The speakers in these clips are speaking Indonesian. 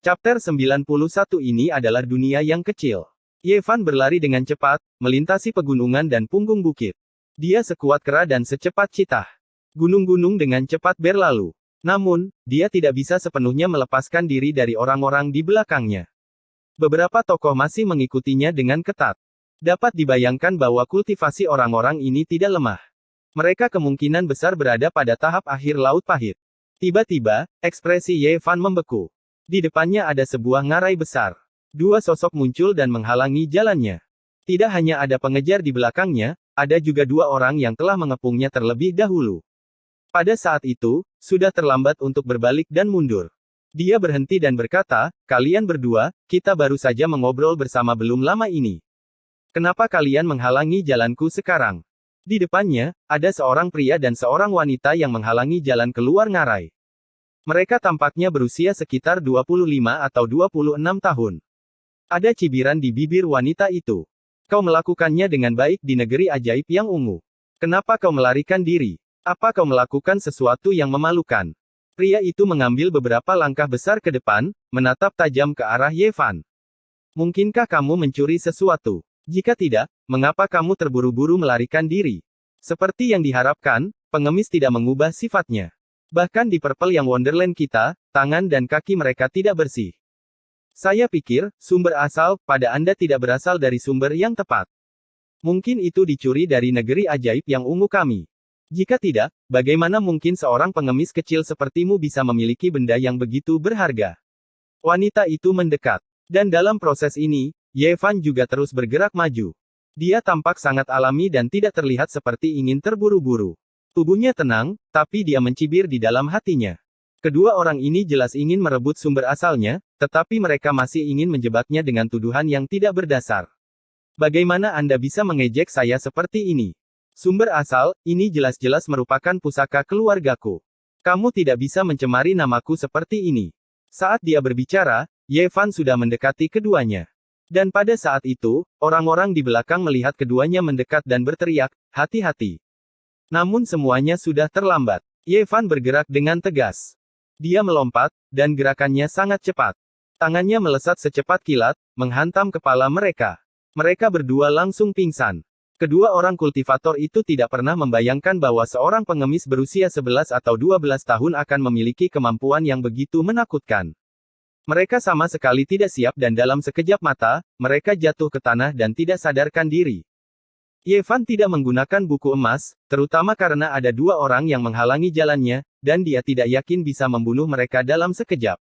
Chapter 91 ini adalah dunia yang kecil. Ye Fan berlari dengan cepat, melintasi pegunungan dan punggung bukit. Dia sekuat kera dan secepat citah. Gunung-gunung dengan cepat berlalu. Namun, dia tidak bisa sepenuhnya melepaskan diri dari orang-orang di belakangnya. Beberapa tokoh masih mengikutinya dengan ketat. Dapat dibayangkan bahwa kultivasi orang-orang ini tidak lemah. Mereka kemungkinan besar berada pada tahap akhir Laut Pahit. Tiba-tiba, ekspresi Ye Fan membeku. Di depannya ada sebuah ngarai besar. Dua sosok muncul dan menghalangi jalannya. Tidak hanya ada pengejar di belakangnya, ada juga dua orang yang telah mengepungnya terlebih dahulu. Pada saat itu, sudah terlambat untuk berbalik dan mundur. Dia berhenti dan berkata, "Kalian berdua, kita baru saja mengobrol bersama belum lama ini. Kenapa kalian menghalangi jalanku sekarang?" Di depannya, ada seorang pria dan seorang wanita yang menghalangi jalan keluar ngarai. Mereka tampaknya berusia sekitar 25 atau 26 tahun. Ada cibiran di bibir wanita itu. "Kau melakukannya dengan baik di negeri ajaib yang ungu. Kenapa kau melarikan diri? Apa kau melakukan sesuatu yang memalukan?" Pria itu mengambil beberapa langkah besar ke depan, menatap tajam ke arah Ye Fan. "Mungkinkah kamu mencuri sesuatu? Jika tidak, mengapa kamu terburu-buru melarikan diri?" Seperti yang diharapkan, pengemis tidak mengubah sifatnya. Bahkan di Purple yang Wonderland kita, tangan dan kaki mereka tidak bersih. "Saya pikir, sumber asal pada Anda tidak berasal dari sumber yang tepat. Mungkin itu dicuri dari negeri ajaib yang ungu kami. Jika tidak, bagaimana mungkin seorang pengemis kecil sepertimu bisa memiliki benda yang begitu berharga?" Wanita itu mendekat. Dan dalam proses ini, Ye Fan juga terus bergerak maju. Dia tampak sangat alami dan tidak terlihat seperti ingin terburu-buru. Tubuhnya tenang, tapi dia mencibir di dalam hatinya. Kedua orang ini jelas ingin merebut sumber asalnya, tetapi mereka masih ingin menjebaknya dengan tuduhan yang tidak berdasar. "Bagaimana Anda bisa mengejek saya seperti ini? Sumber asal, ini jelas-jelas merupakan pusaka keluargaku. Kamu tidak bisa mencemari namaku seperti ini." Saat dia berbicara, Ye Fan sudah mendekati keduanya. Dan pada saat itu, orang-orang di belakang melihat keduanya mendekat dan berteriak, "Hati-hati!" Namun semuanya sudah terlambat. Ye Fan bergerak dengan tegas. Dia melompat, dan gerakannya sangat cepat. Tangannya melesat secepat kilat, menghantam kepala mereka. Mereka berdua langsung pingsan. Kedua orang kultivator itu tidak pernah membayangkan bahwa seorang pengemis berusia 11 atau 12 tahun akan memiliki kemampuan yang begitu menakutkan. Mereka sama sekali tidak siap dan dalam sekejap mata, mereka jatuh ke tanah dan tidak sadarkan diri. Ye Fan tidak menggunakan buku emas, terutama karena ada dua orang yang menghalangi jalannya, dan dia tidak yakin bisa membunuh mereka dalam sekejap.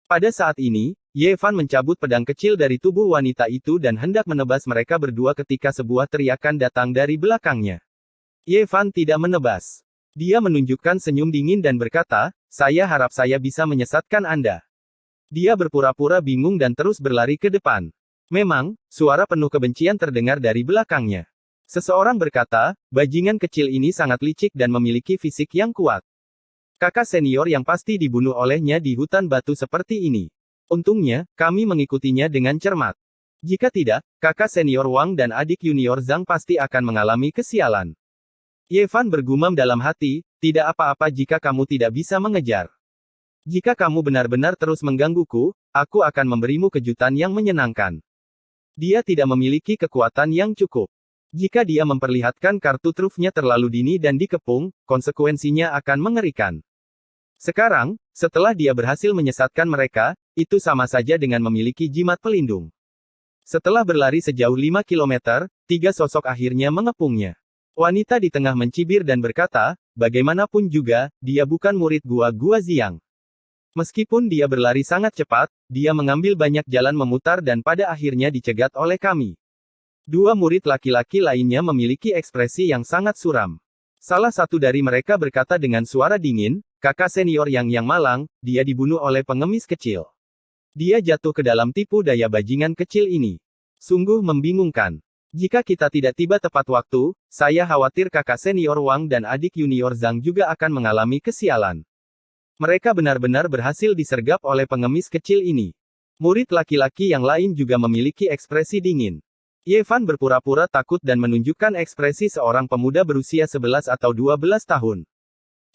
Pada saat ini, Ye Fan mencabut pedang kecil dari tubuh wanita itu dan hendak menebas mereka berdua ketika sebuah teriakan datang dari belakangnya. Ye Fan tidak menebas. Dia menunjukkan senyum dingin dan berkata, "Saya harap saya bisa menyesatkan Anda." Dia berpura-pura bingung dan terus berlari ke depan. Memang, suara penuh kebencian terdengar dari belakangnya. Seseorang berkata, "Bajingan kecil ini sangat licik dan memiliki fisik yang kuat. Kakak senior yang pasti dibunuh olehnya di hutan batu seperti ini. Untungnya, kami mengikutinya dengan cermat. Jika tidak, kakak senior Wang dan adik junior Zhang pasti akan mengalami kesialan." Ye Fan bergumam dalam hati, "Tidak apa-apa jika kamu tidak bisa mengejar. Jika kamu benar-benar terus menggangguku, aku akan memberimu kejutan yang menyenangkan." Dia tidak memiliki kekuatan yang cukup. Jika dia memperlihatkan kartu trufnya terlalu dini dan dikepung, konsekuensinya akan mengerikan. Sekarang, setelah dia berhasil menyesatkan mereka, itu sama saja dengan memiliki jimat pelindung. Setelah berlari sejauh 5 kilometer, tiga sosok akhirnya mengepungnya. Wanita di tengah mencibir dan berkata, "Bagaimanapun juga, dia bukan murid Gua Ziang. Meskipun dia berlari sangat cepat, dia mengambil banyak jalan memutar dan pada akhirnya dicegat oleh kami." Dua murid laki-laki lainnya memiliki ekspresi yang sangat suram. Salah satu dari mereka berkata dengan suara dingin, "Kakak senior yang malang, dia dibunuh oleh pengemis kecil. Dia jatuh ke dalam tipu daya bajingan kecil ini. Sungguh membingungkan. Jika kita tidak tiba tepat waktu, saya khawatir kakak senior Wang dan adik junior Zhang juga akan mengalami kesialan." Mereka benar-benar berhasil disergap oleh pengemis kecil ini. Murid laki-laki yang lain juga memiliki ekspresi dingin. Ye Fan berpura-pura takut dan menunjukkan ekspresi seorang pemuda berusia 11 atau 12 tahun.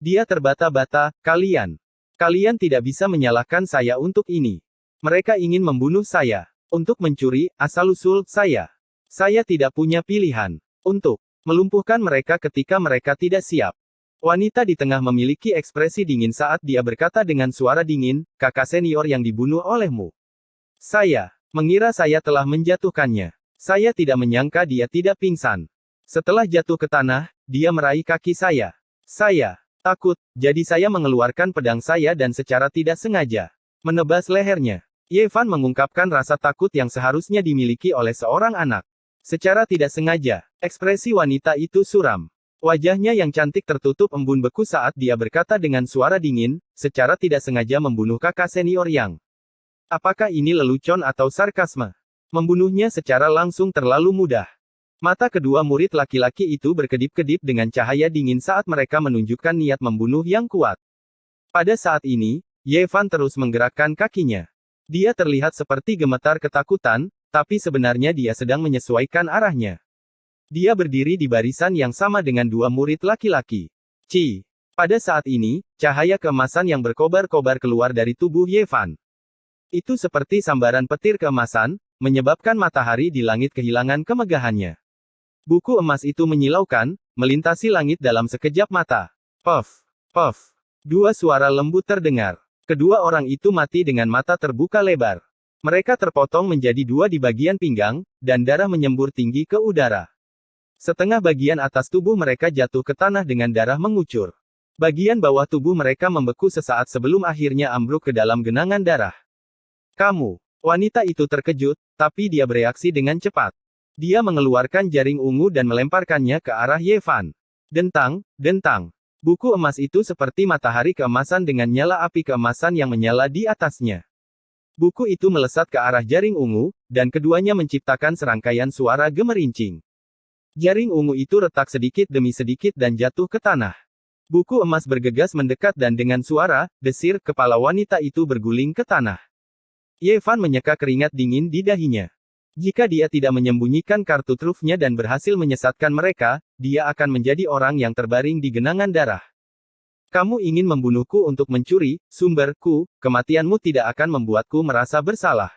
Dia terbata-bata, Kalian tidak bisa menyalahkan saya untuk ini. Mereka ingin membunuh saya. Untuk mencuri asal-usul saya. Saya tidak punya pilihan. Untuk melumpuhkan mereka ketika mereka tidak siap. Wanita di tengah memiliki ekspresi dingin saat dia berkata dengan suara dingin, kakak senior yang dibunuh olehmu. Saya mengira saya telah menjatuhkannya. Saya tidak menyangka dia tidak pingsan. Setelah jatuh ke tanah, dia meraih kaki saya. Saya takut, jadi saya mengeluarkan pedang saya dan secara tidak sengaja menebas lehernya. Ye Fan mengungkapkan rasa takut yang seharusnya dimiliki oleh seorang anak. Secara tidak sengaja, ekspresi wanita itu suram. Wajahnya yang cantik tertutup embun beku saat dia berkata dengan suara dingin, secara tidak sengaja membunuh kakak senior Yang. Apakah ini lelucon atau sarkasme? Membunuhnya secara langsung terlalu mudah. Mata kedua murid laki-laki itu berkedip-kedip dengan cahaya dingin saat mereka menunjukkan niat membunuh yang kuat. Pada saat ini, Ye Fan terus menggerakkan kakinya. Dia terlihat seperti gemetar ketakutan, tapi sebenarnya dia sedang menyesuaikan arahnya. Dia berdiri di barisan yang sama dengan dua murid laki-laki. Ci. Pada saat ini, cahaya keemasan yang berkobar-kobar keluar dari tubuh Ye Fan. Itu seperti sambaran petir keemasan, menyebabkan matahari di langit kehilangan kemegahannya. Buku emas itu menyilaukan, melintasi langit dalam sekejap mata. Puff, puff. Dua suara lembut terdengar. Kedua orang itu mati dengan mata terbuka lebar. Mereka terpotong menjadi dua di bagian pinggang, dan darah menyembur tinggi ke udara. Setengah bagian atas tubuh mereka jatuh ke tanah dengan darah mengucur. Bagian bawah tubuh mereka membeku sesaat sebelum akhirnya ambruk ke dalam genangan darah. Kamu. Wanita itu terkejut, tapi dia bereaksi dengan cepat. Dia mengeluarkan jaring ungu dan melemparkannya ke arah Ye Fan. Dentang, dentang. Buku emas itu seperti matahari keemasan dengan nyala api keemasan yang menyala di atasnya. Buku itu melesat ke arah jaring ungu, dan keduanya menciptakan serangkaian suara gemerincing. Jaring ungu itu retak sedikit demi sedikit dan jatuh ke tanah. Buku emas bergegas mendekat dan dengan suara desir, kepala wanita itu berguling ke tanah. Ye Fan menyeka keringat dingin di dahinya. Jika dia tidak menyembunyikan kartu trufnya dan berhasil menyesatkan mereka, dia akan menjadi orang yang terbaring di genangan darah. Kamu ingin membunuhku untuk mencuri, sumberku, kematianmu tidak akan membuatku merasa bersalah.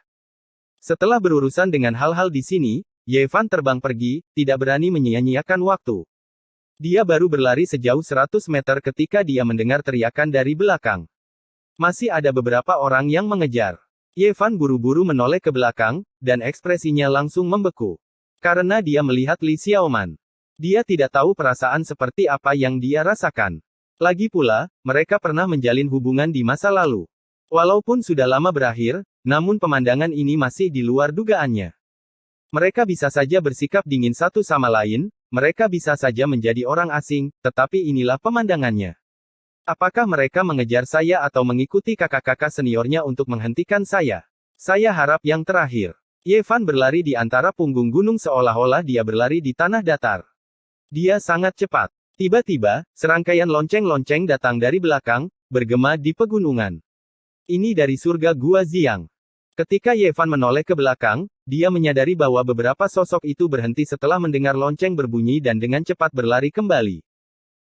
Setelah berurusan dengan hal-hal di sini, Ye Fan terbang pergi, tidak berani menyia-nyiakan waktu. Dia baru berlari sejauh 100 meter ketika dia mendengar teriakan dari belakang. Masih ada beberapa orang yang mengejar. Ye Fan buru-buru menoleh ke belakang, dan ekspresinya langsung membeku. Karena dia melihat Li Xiaoman. Dia tidak tahu perasaan seperti apa yang dia rasakan. Lagi pula, mereka pernah menjalin hubungan di masa lalu. Walaupun sudah lama berakhir, namun pemandangan ini masih di luar dugaannya. Mereka bisa saja bersikap dingin satu sama lain, mereka bisa saja menjadi orang asing, tetapi inilah pemandangannya. Apakah mereka mengejar saya atau mengikuti kakak-kakak seniornya untuk menghentikan saya? Saya harap yang terakhir. Ye Fan berlari di antara punggung gunung seolah-olah dia berlari di tanah datar. Dia sangat cepat. Tiba-tiba, serangkaian lonceng-lonceng datang dari belakang, bergema di pegunungan. Ini dari surga Gua Ziang. Ketika Ye Fan menoleh ke belakang, dia menyadari bahwa beberapa sosok itu berhenti setelah mendengar lonceng berbunyi dan dengan cepat berlari kembali.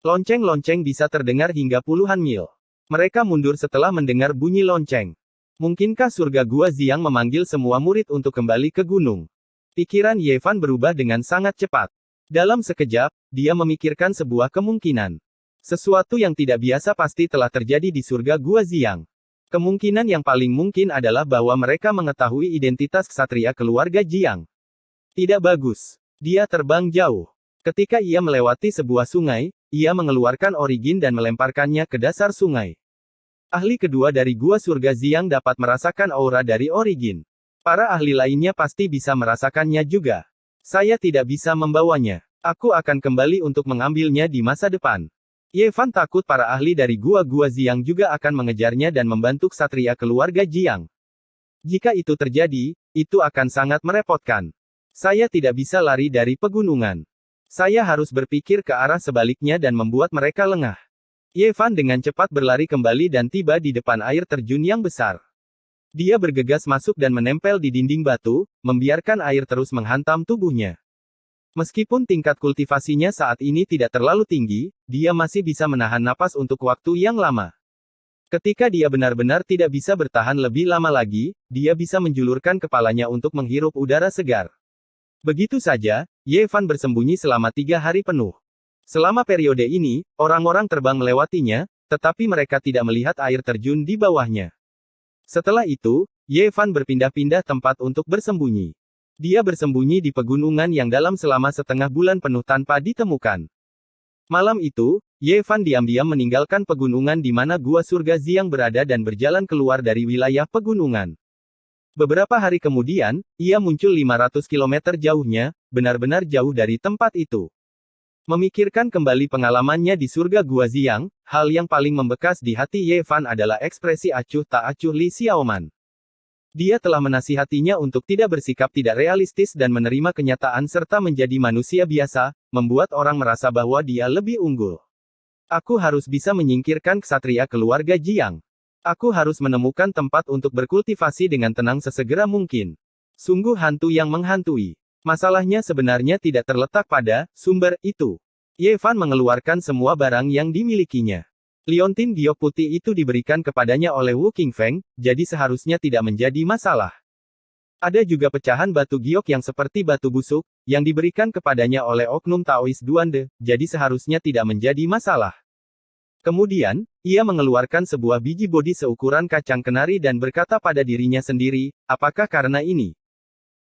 Lonceng-lonceng bisa terdengar hingga puluhan mil. Mereka mundur setelah mendengar bunyi lonceng. Mungkinkah surga Gua Ziang memanggil semua murid untuk kembali ke gunung? Pikiran Ye Fan berubah dengan sangat cepat. Dalam sekejap, dia memikirkan sebuah kemungkinan. Sesuatu yang tidak biasa pasti telah terjadi di surga Gua Ziang. Kemungkinan yang paling mungkin adalah bahwa mereka mengetahui identitas ksatria keluarga Jiang. Tidak bagus. Dia terbang jauh. Ketika ia melewati sebuah sungai, ia mengeluarkan origin dan melemparkannya ke dasar sungai. Ahli kedua dari Gua Surga Ziang dapat merasakan aura dari origin. Para ahli lainnya pasti bisa merasakannya juga. Saya tidak bisa membawanya. Aku akan kembali untuk mengambilnya di masa depan. Ye Fan takut para ahli dari Gua Ziang juga akan mengejarnya dan membantu ksatria keluarga Jiang. Jika itu terjadi, itu akan sangat merepotkan. Saya tidak bisa lari dari pegunungan. Saya harus berpikir ke arah sebaliknya dan membuat mereka lengah. Ye Fan dengan cepat berlari kembali dan tiba di depan air terjun yang besar. Dia bergegas masuk dan menempel di dinding batu, membiarkan air terus menghantam tubuhnya. Meskipun tingkat kultivasinya saat ini tidak terlalu tinggi, dia masih bisa menahan napas untuk waktu yang lama. Ketika dia benar-benar tidak bisa bertahan lebih lama lagi, dia bisa menjulurkan kepalanya untuk menghirup udara segar. Begitu saja, Ye Fan bersembunyi selama 3 hari penuh. Selama periode ini, orang-orang terbang melewatinya, tetapi mereka tidak melihat air terjun di bawahnya. Setelah itu, Ye Fan berpindah-pindah tempat untuk bersembunyi. Dia bersembunyi di pegunungan yang dalam selama setengah bulan penuh tanpa ditemukan. Malam itu, Ye Fan diam-diam meninggalkan pegunungan di mana gua surga Xiang berada dan berjalan keluar dari wilayah pegunungan. Beberapa hari kemudian, ia muncul 500 km jauhnya, benar-benar jauh dari tempat itu. Memikirkan kembali pengalamannya di surga Gua Xiang, hal yang paling membekas di hati Ye Fan adalah ekspresi acuh tak acuh Li Xiaoman. Dia telah menasihatinya untuk tidak bersikap tidak realistis dan menerima kenyataan serta menjadi manusia biasa, membuat orang merasa bahwa dia lebih unggul. Aku harus bisa menyingkirkan ksatria keluarga Jiang. Aku harus menemukan tempat untuk berkultivasi dengan tenang sesegera mungkin. Sungguh hantu yang menghantui. Masalahnya sebenarnya tidak terletak pada sumber itu. Ye Fan mengeluarkan semua barang yang dimilikinya. Liontin giok putih itu diberikan kepadanya oleh Wu Qingfeng, jadi seharusnya tidak menjadi masalah. Ada juga pecahan batu giok yang seperti batu busuk, yang diberikan kepadanya oleh oknum Taois Duande, jadi seharusnya tidak menjadi masalah. Kemudian, ia mengeluarkan sebuah biji bodi seukuran kacang kenari dan berkata pada dirinya sendiri, apakah karena ini?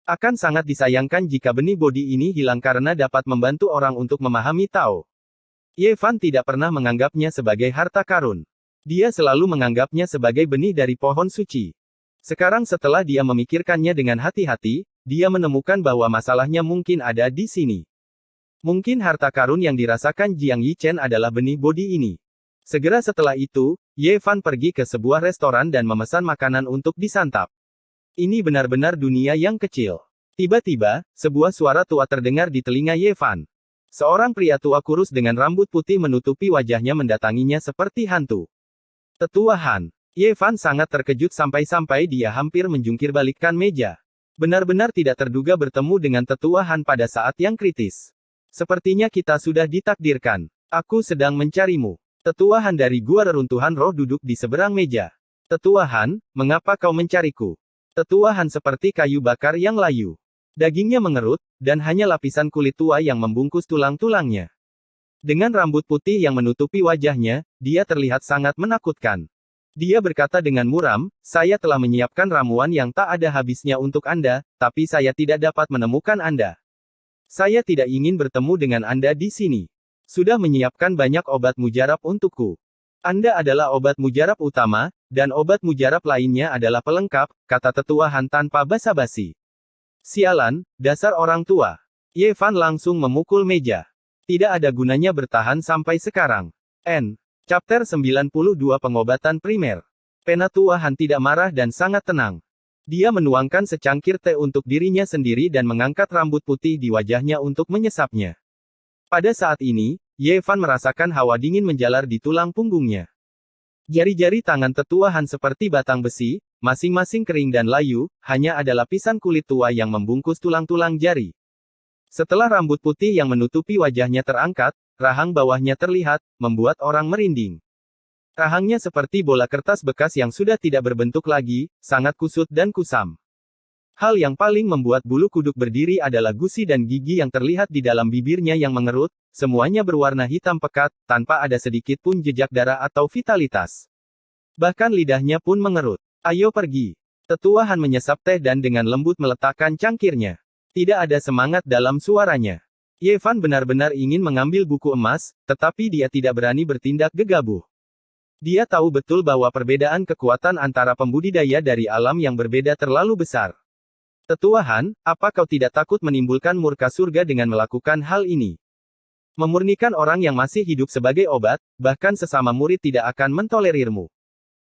Akan sangat disayangkan jika benih bodi ini hilang karena dapat membantu orang untuk memahami Tao. Ye Fan tidak pernah menganggapnya sebagai harta karun. Dia selalu menganggapnya sebagai benih dari pohon suci. Sekarang setelah dia memikirkannya dengan hati-hati, dia menemukan bahwa masalahnya mungkin ada di sini. Mungkin harta karun yang dirasakan Jiang Yichen adalah benih bodi ini. Segera setelah itu, Ye Fan pergi ke sebuah restoran dan memesan makanan untuk disantap. Ini benar-benar dunia yang kecil. Tiba-tiba, sebuah suara tua terdengar di telinga Ye Fan. Seorang pria tua kurus dengan rambut putih menutupi wajahnya mendatanginya seperti hantu. Tetua Han. Ye Fan sangat terkejut sampai-sampai dia hampir menjungkir balikkan meja. Benar-benar tidak terduga bertemu dengan Tetua Han pada saat yang kritis. Sepertinya kita sudah ditakdirkan. Aku sedang mencarimu. Tetua Han dari Gua Reruntuhan Roh duduk di seberang meja. Tetua Han, mengapa kau mencariku? Tetua Han seperti kayu bakar yang layu. Dagingnya mengerut, dan hanya lapisan kulit tua yang membungkus tulang-tulangnya. Dengan rambut putih yang menutupi wajahnya, dia terlihat sangat menakutkan. Dia berkata dengan muram, saya telah menyiapkan ramuan yang tak ada habisnya untuk Anda, tapi saya tidak dapat menemukan Anda. Saya tidak ingin bertemu dengan Anda di sini. Sudah menyiapkan banyak obat mujarab untukku. Anda adalah obat mujarab utama, dan obat mujarab lainnya adalah pelengkap, kata Tetua Han tanpa basa-basi. Sialan, dasar orang tua. Ye Fan langsung memukul meja. Tidak ada gunanya bertahan sampai sekarang. Chapter 92 Pengobatan Primer. Penatua Han tidak marah dan sangat tenang. Dia menuangkan secangkir teh untuk dirinya sendiri dan mengangkat rambut putih di wajahnya untuk menyesapnya. Pada saat ini, Ye Fan merasakan hawa dingin menjalar di tulang punggungnya. Jari-jari tangan Tetua Han seperti batang besi, masing-masing kering dan layu, hanya ada lapisan kulit tua yang membungkus tulang-tulang jari. Setelah rambut putih yang menutupi wajahnya terangkat, rahang bawahnya terlihat, membuat orang merinding. Rahangnya seperti bola kertas bekas yang sudah tidak berbentuk lagi, sangat kusut dan kusam. Hal yang paling membuat bulu kuduk berdiri adalah gusi dan gigi yang terlihat di dalam bibirnya yang mengerut, semuanya berwarna hitam pekat, tanpa ada sedikit pun jejak darah atau vitalitas. Bahkan lidahnya pun mengerut. Ayo pergi. Tetua Han menyesap teh dan dengan lembut meletakkan cangkirnya. Tidak ada semangat dalam suaranya. Ye Fan benar-benar ingin mengambil buku emas, tetapi dia tidak berani bertindak gegabah. Dia tahu betul bahwa perbedaan kekuatan antara pembudidaya dari alam yang berbeda terlalu besar. Tetua Han, apa kau tidak takut menimbulkan murka surga dengan melakukan hal ini? Memurnikan orang yang masih hidup sebagai obat, bahkan sesama murid tidak akan mentolerirmu.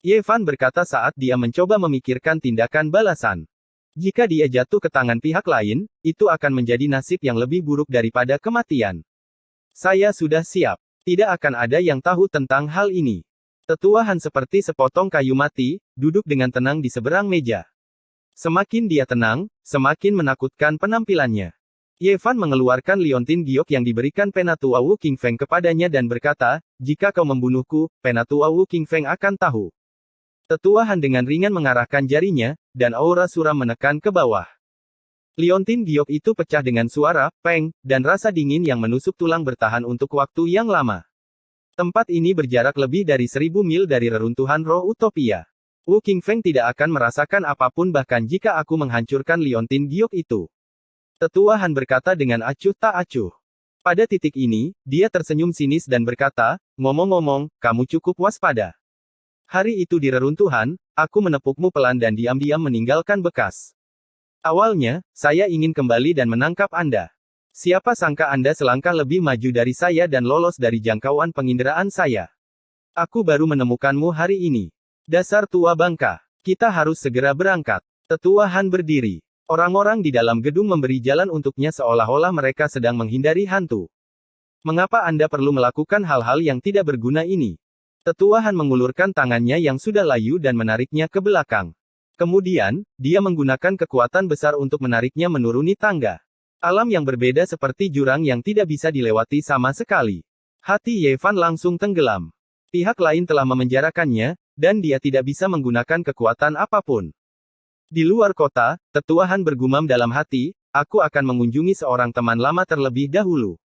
Ye Fan berkata saat dia mencoba memikirkan tindakan balasan. Jika dia jatuh ke tangan pihak lain, itu akan menjadi nasib yang lebih buruk daripada kematian. Saya sudah siap. Tidak akan ada yang tahu tentang hal ini. Tetua Han seperti sepotong kayu mati, duduk dengan tenang di seberang meja. Semakin dia tenang, semakin menakutkan penampilannya. Ye Fan mengeluarkan liontin giok yang diberikan Penatua Wu Qingfeng kepadanya dan berkata, jika kau membunuhku, Penatua Wu Qingfeng akan tahu. Tetua Han dengan ringan mengarahkan jarinya, dan aura suram menekan ke bawah. Liontin giok itu pecah dengan suara, peng, dan rasa dingin yang menusuk tulang bertahan untuk waktu yang lama. Tempat ini berjarak lebih dari 1000 mil dari reruntuhan roh Utopia. Wu Qingfeng tidak akan merasakan apapun bahkan jika aku menghancurkan liontin giok itu. Tetua Han berkata dengan acuh tak acuh. Pada titik ini, dia tersenyum sinis dan berkata, ngomong-ngomong, kamu cukup waspada. Hari itu di reruntuhan, aku menepukmu pelan dan diam-diam meninggalkan bekas. Awalnya, saya ingin kembali dan menangkap Anda. Siapa sangka Anda selangkah lebih maju dari saya dan lolos dari jangkauan penginderaan saya. Aku baru menemukanmu hari ini. Dasar tua bangka. Kita harus segera berangkat. Tetua Han berdiri. Orang-orang di dalam gedung memberi jalan untuknya seolah-olah mereka sedang menghindari hantu. Mengapa Anda perlu melakukan hal-hal yang tidak berguna ini? Tetua Han mengulurkan tangannya yang sudah layu dan menariknya ke belakang. Kemudian, dia menggunakan kekuatan besar untuk menariknya menuruni tangga. Alam yang berbeda seperti jurang yang tidak bisa dilewati sama sekali. Hati Ye Fan langsung tenggelam. Pihak lain telah memenjarakannya, dan dia tidak bisa menggunakan kekuatan apapun. Di luar kota, Tetua Han bergumam dalam hati, aku akan mengunjungi seorang teman lama terlebih dahulu.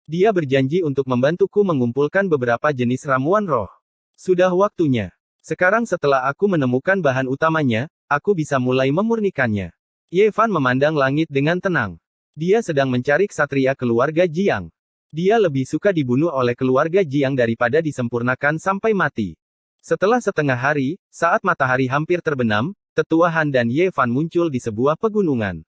Dia berjanji untuk membantuku mengumpulkan beberapa jenis ramuan roh. Sudah waktunya. Sekarang setelah aku menemukan bahan utamanya, aku bisa mulai memurnikannya. Ye Fan memandang langit dengan tenang. Dia sedang mencari ksatria keluarga Jiang. Dia lebih suka dibunuh oleh keluarga Jiang daripada disempurnakan sampai mati. Setelah setengah hari, saat matahari hampir terbenam, Tetua Han dan Ye Fan muncul di sebuah pegunungan.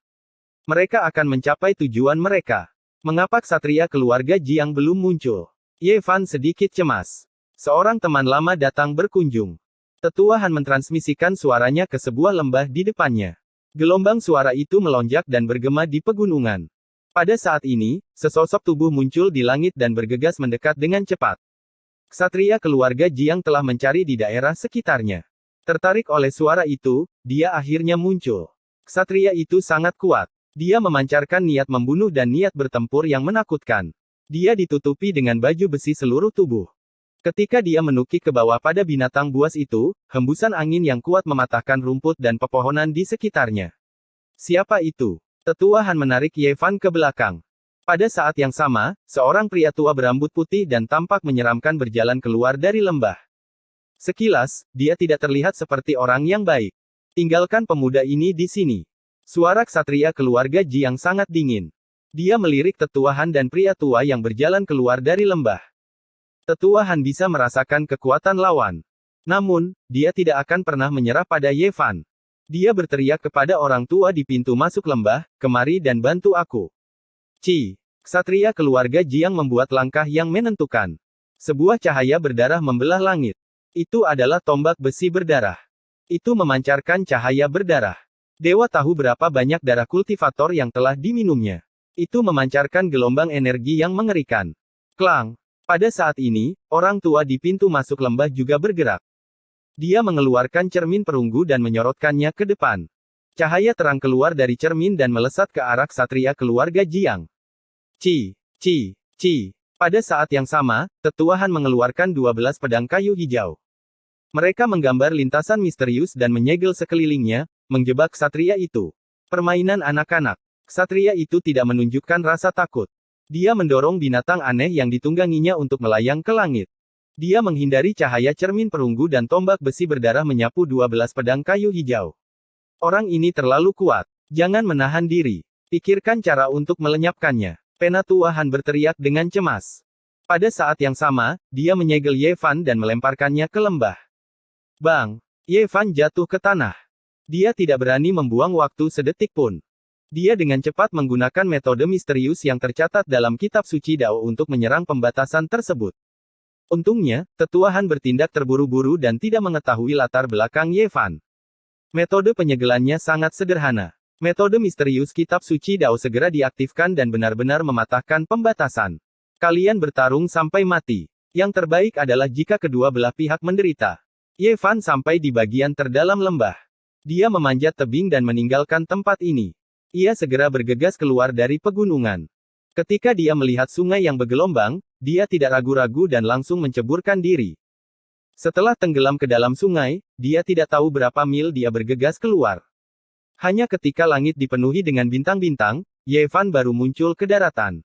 Mereka akan mencapai tujuan mereka. Mengapa ksatria keluarga Jiang belum muncul? Ye Fan sedikit cemas. Seorang teman lama datang berkunjung. Tetua Han mentransmisikan suaranya ke sebuah lembah di depannya. Gelombang suara itu melonjak dan bergema di pegunungan. Pada saat ini, sesosok tubuh muncul di langit dan bergegas mendekat dengan cepat. Ksatria keluarga Jiang telah mencari di daerah sekitarnya. Tertarik oleh suara itu, dia akhirnya muncul. Ksatria itu sangat kuat. Dia memancarkan niat membunuh dan niat bertempur yang menakutkan. Dia ditutupi dengan baju besi seluruh tubuh. Ketika dia menukik ke bawah pada binatang buas itu, hembusan angin yang kuat mematahkan rumput dan pepohonan di sekitarnya. Siapa itu? Tetua Han menarik Ye Fan ke belakang. Pada saat yang sama, seorang pria tua berambut putih dan tampak menyeramkan berjalan keluar dari lembah. Sekilas, dia tidak terlihat seperti orang yang baik. Tinggalkan pemuda ini di sini. Suara ksatria keluarga Jiang sangat dingin. Dia melirik Tetua Han dan pria tua yang berjalan keluar dari lembah. Tetua Han bisa merasakan kekuatan lawan. Namun, dia tidak akan pernah menyerah pada Ye Fan. Dia berteriak kepada orang tua di pintu masuk lembah, kemari dan bantu aku. Ksatria keluarga Jiang membuat langkah yang menentukan. Sebuah cahaya berdarah membelah langit. Itu adalah tombak besi berdarah. Itu memancarkan cahaya berdarah. Dewa tahu berapa banyak darah kultivator yang telah diminumnya. Itu memancarkan gelombang energi yang mengerikan. Klang. Pada saat ini, orang tua di pintu masuk lembah juga bergerak. Dia mengeluarkan cermin perunggu dan menyorotkannya ke depan. Cahaya terang keluar dari cermin dan melesat ke arah ksatria keluarga Jiang. Pada saat yang sama, Tetua Han mengeluarkan 12 pedang kayu hijau. Mereka menggambar lintasan misterius dan menyegel sekelilingnya, menjebak ksatria itu. Permainan anak-anak. Ksatria itu tidak menunjukkan rasa takut. Dia mendorong binatang aneh yang ditungganginya untuk melayang ke langit. Dia menghindari cahaya cermin perunggu dan tombak besi berdarah menyapu 12 pedang kayu hijau. Orang ini terlalu kuat. Jangan menahan diri. Pikirkan cara untuk melenyapkannya. Penatua Han berteriak dengan cemas. Pada saat yang sama, dia menyegel Ye Fan dan melemparkannya ke lembah. Bang! Ye Fan jatuh ke tanah. Dia tidak berani membuang waktu sedetik pun. Dia dengan cepat menggunakan metode misterius yang tercatat dalam kitab suci Dao untuk menyerang pembatasan tersebut. Untungnya, Tetua Han bertindak terburu-buru dan tidak mengetahui latar belakang Ye Fan. Metode penyegelannya sangat sederhana. Metode misterius kitab suci Dao segera diaktifkan dan benar-benar mematahkan pembatasan. Kalian bertarung sampai mati. Yang terbaik adalah jika kedua belah pihak menderita. Ye Fan sampai di bagian terdalam lembah. Dia memanjat tebing dan meninggalkan tempat ini. Ia segera bergegas keluar dari pegunungan. Ketika dia melihat sungai yang bergelombang, dia tidak ragu-ragu dan langsung menceburkan diri. Setelah tenggelam ke dalam sungai, dia tidak tahu berapa mil dia bergegas keluar. Hanya ketika langit dipenuhi dengan bintang-bintang, Ye Fan baru muncul ke daratan.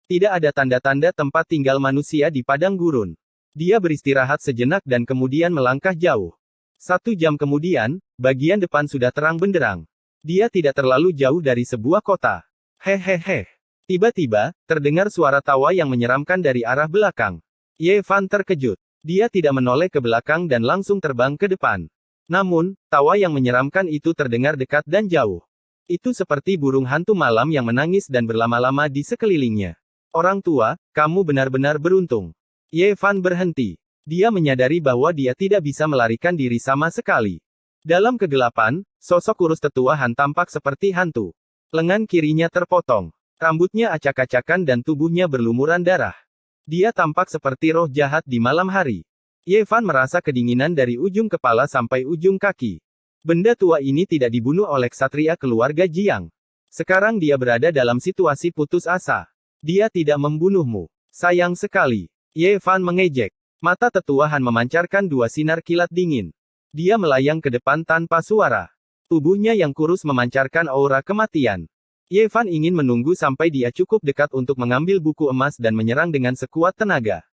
Tidak ada tanda-tanda tempat tinggal manusia di padang gurun. Dia beristirahat sejenak dan kemudian melangkah jauh. 1 jam kemudian, bagian depan sudah terang benderang. Dia tidak terlalu jauh dari sebuah kota. Hehehe. Tiba-tiba, terdengar suara tawa yang menyeramkan dari arah belakang. Ye Fan terkejut. Dia tidak menoleh ke belakang dan langsung terbang ke depan. Namun, tawa yang menyeramkan itu terdengar dekat dan jauh. Itu seperti burung hantu malam yang menangis dan berlama-lama di sekelilingnya. Orang tua, kamu benar-benar beruntung. Ye Fan berhenti. Dia menyadari bahwa dia tidak bisa melarikan diri sama sekali. Dalam kegelapan, sosok kurus tetuahan tampak seperti hantu. Lengan kirinya terpotong. Rambutnya acak-acakan dan tubuhnya berlumuran darah. Dia tampak seperti roh jahat di malam hari. Ye Fan merasa kedinginan dari ujung kepala sampai ujung kaki. Benda tua ini tidak dibunuh oleh ksatria keluarga Jiang. Sekarang dia berada dalam situasi putus asa. Dia tidak membunuhmu. Sayang sekali. Ye Fan mengejek. Mata tetuahan memancarkan 2 sinar kilat dingin. Dia melayang ke depan tanpa suara. Tubuhnya yang kurus memancarkan aura kematian. Ye Fan ingin menunggu sampai dia cukup dekat untuk mengambil buku emas dan menyerang dengan sekuat tenaga.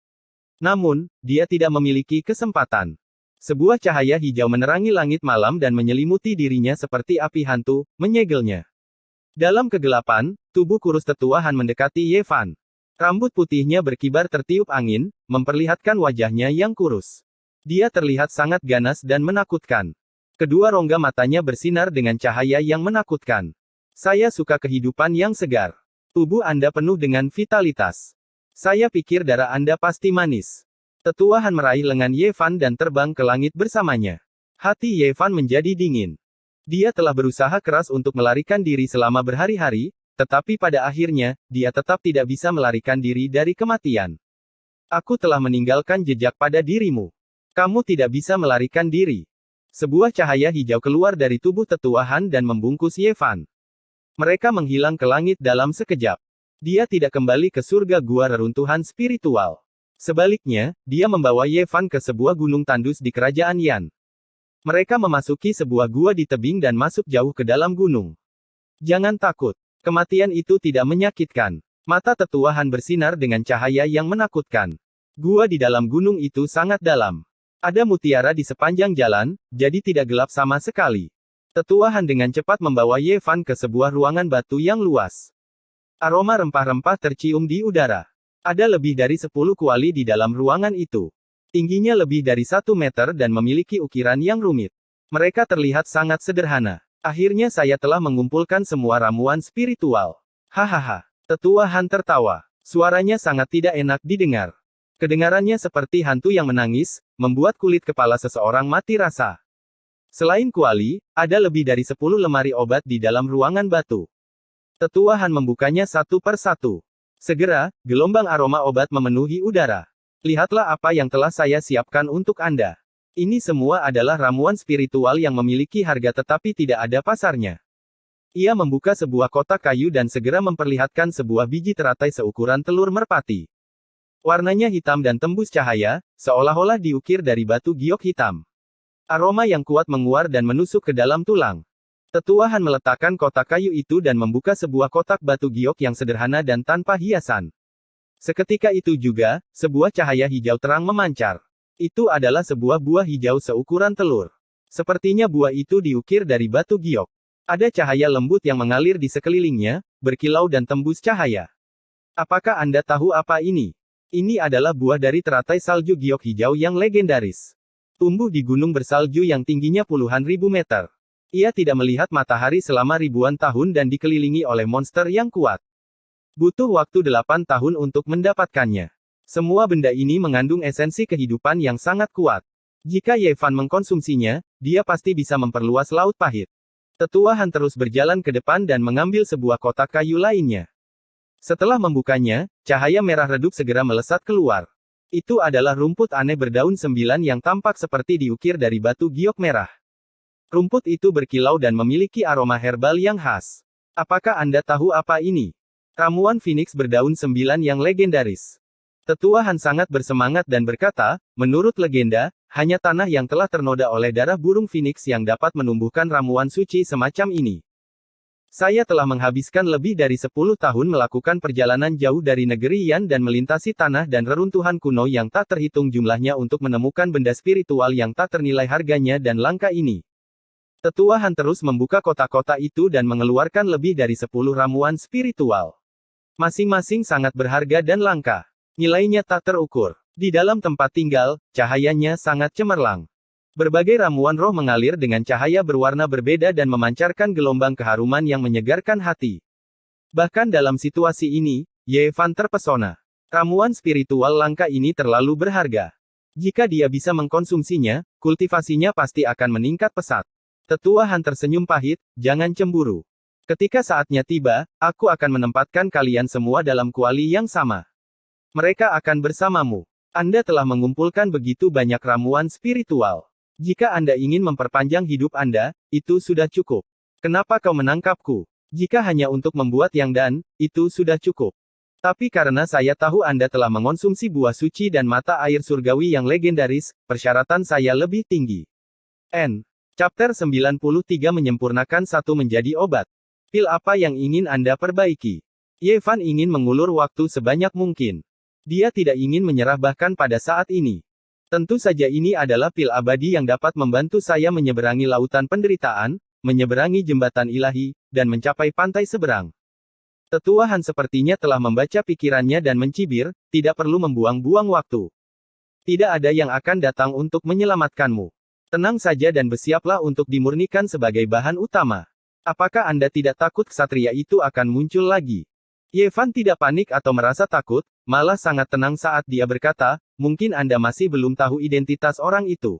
Namun, dia tidak memiliki kesempatan. Sebuah cahaya hijau menerangi langit malam dan menyelimuti dirinya seperti api hantu, menyegelnya. Dalam kegelapan, tubuh kurus tetuahan mendekati Ye Fan. Rambut putihnya berkibar tertiup angin, memperlihatkan wajahnya yang kurus. Dia terlihat sangat ganas dan menakutkan. Kedua rongga matanya bersinar dengan cahaya yang menakutkan. Saya suka kehidupan yang segar. Tubuh Anda penuh dengan vitalitas. Saya pikir darah Anda pasti manis. Tetuahan meraih lengan Ye Fan dan terbang ke langit bersamanya. Hati Ye Fan menjadi dingin. Dia telah berusaha keras untuk melarikan diri selama berhari-hari, tetapi pada akhirnya, dia tetap tidak bisa melarikan diri dari kematian. Aku telah meninggalkan jejak pada dirimu. Kamu tidak bisa melarikan diri. Sebuah cahaya hijau keluar dari tubuh tetuahan dan membungkus Ye Fan. Mereka menghilang ke langit dalam sekejap. Dia tidak kembali ke surga gua reruntuhan spiritual. Sebaliknya, dia membawa Ye Fan ke sebuah gunung tandus di kerajaan Yan. Mereka memasuki sebuah gua di tebing dan masuk jauh ke dalam gunung. Jangan takut. Kematian itu tidak menyakitkan. Mata tetuahan bersinar dengan cahaya yang menakutkan. Gua di dalam gunung itu sangat dalam. Ada mutiara di sepanjang jalan, jadi tidak gelap sama sekali. Tetuahan dengan cepat membawa Ye Fan ke sebuah ruangan batu yang luas. Aroma rempah-rempah tercium di udara. Ada lebih dari 10 kuali di dalam ruangan itu. Tingginya lebih dari 1 meter dan memiliki ukiran yang rumit. Mereka terlihat sangat sederhana. Akhirnya saya telah mengumpulkan semua ramuan spiritual. Hahaha. Tetuahan tertawa. Suaranya sangat tidak enak didengar. Kedengarannya seperti hantu yang menangis, membuat kulit kepala seseorang mati rasa. Selain kuali, ada lebih dari 10 lemari obat di dalam ruangan batu. Tetuahan membukanya satu per satu. Segera, gelombang aroma obat memenuhi udara. Lihatlah apa yang telah saya siapkan untuk Anda. Ini semua adalah ramuan spiritual yang memiliki harga tetapi tidak ada pasarnya. Ia membuka sebuah kotak kayu dan segera memperlihatkan sebuah biji teratai seukuran telur merpati. Warnanya hitam dan tembus cahaya, seolah-olah diukir dari batu giok hitam. Aroma yang kuat menguar dan menusuk ke dalam tulang. Tetuahan meletakkan kotak kayu itu dan membuka sebuah kotak batu giok yang sederhana dan tanpa hiasan. Seketika itu juga, sebuah cahaya hijau terang memancar. Itu adalah sebuah buah hijau seukuran telur. Sepertinya buah itu diukir dari batu giok. Ada cahaya lembut yang mengalir di sekelilingnya, berkilau dan tembus cahaya. Apakah Anda tahu apa ini? Ini adalah buah dari teratai salju giok hijau yang legendaris. Tumbuh di gunung bersalju yang tingginya puluhan ribu meter. Ia tidak melihat matahari selama ribuan tahun dan dikelilingi oleh monster yang kuat. Butuh waktu 8 tahun untuk mendapatkannya. Semua benda ini mengandung esensi kehidupan yang sangat kuat. Jika Ye Fan mengkonsumsinya, dia pasti bisa memperluas laut pahit. Tetuahan terus berjalan ke depan dan mengambil sebuah kotak kayu lainnya. Setelah membukanya, cahaya merah redup segera melesat keluar. Itu adalah rumput aneh berdaun 9 yang tampak seperti diukir dari batu giok merah. Rumput itu berkilau dan memiliki aroma herbal yang khas. Apakah Anda tahu apa ini? Ramuan Phoenix berdaun 9 yang legendaris. Tetua Han sangat bersemangat dan berkata, menurut legenda, hanya tanah yang telah ternoda oleh darah burung Phoenix yang dapat menumbuhkan ramuan suci semacam ini. Saya telah menghabiskan lebih dari 10 tahun melakukan perjalanan jauh dari negeri Yan dan melintasi tanah dan reruntuhan kuno yang tak terhitung jumlahnya untuk menemukan benda spiritual yang tak ternilai harganya dan langka ini. Tetua Han terus membuka kotak-kotak itu dan mengeluarkan lebih dari 10 ramuan spiritual. Masing-masing sangat berharga dan langka. Nilainya tak terukur. Di dalam tempat tinggal, cahayanya sangat cemerlang. Berbagai ramuan roh mengalir dengan cahaya berwarna berbeda dan memancarkan gelombang keharuman yang menyegarkan hati. Bahkan dalam situasi ini, Ye Fan terpesona. Ramuan spiritual langka ini terlalu berharga. Jika dia bisa mengkonsumsinya, kultivasinya pasti akan meningkat pesat. Tetua Han tersenyum pahit, jangan cemburu. Ketika saatnya tiba, aku akan menempatkan kalian semua dalam kuali yang sama. Mereka akan bersamamu. Anda telah mengumpulkan begitu banyak ramuan spiritual. Jika Anda ingin memperpanjang hidup Anda, itu sudah cukup. Kenapa kau menangkapku? Jika hanya untuk membuat yang dan, itu sudah cukup. Tapi karena saya tahu Anda telah mengonsumsi buah suci dan mata air surgawi yang legendaris, persyaratan saya lebih tinggi. N. Chapter 93 menyempurnakan satu menjadi obat. Pil apa yang ingin Anda perbaiki? Ye Fan ingin mengulur waktu sebanyak mungkin. Dia tidak ingin menyerah bahkan pada saat ini. Tentu saja ini adalah pil abadi yang dapat membantu saya menyeberangi lautan penderitaan, menyeberangi jembatan ilahi, dan mencapai pantai seberang. Tetua Han sepertinya telah membaca pikirannya dan mencibir, tidak perlu membuang-buang waktu. Tidak ada yang akan datang untuk menyelamatkanmu. Tenang saja dan bersiaplah untuk dimurnikan sebagai bahan utama. Apakah Anda tidak takut ksatria itu akan muncul lagi? Ye Fan tidak panik atau merasa takut, malah sangat tenang saat dia berkata, mungkin Anda masih belum tahu identitas orang itu.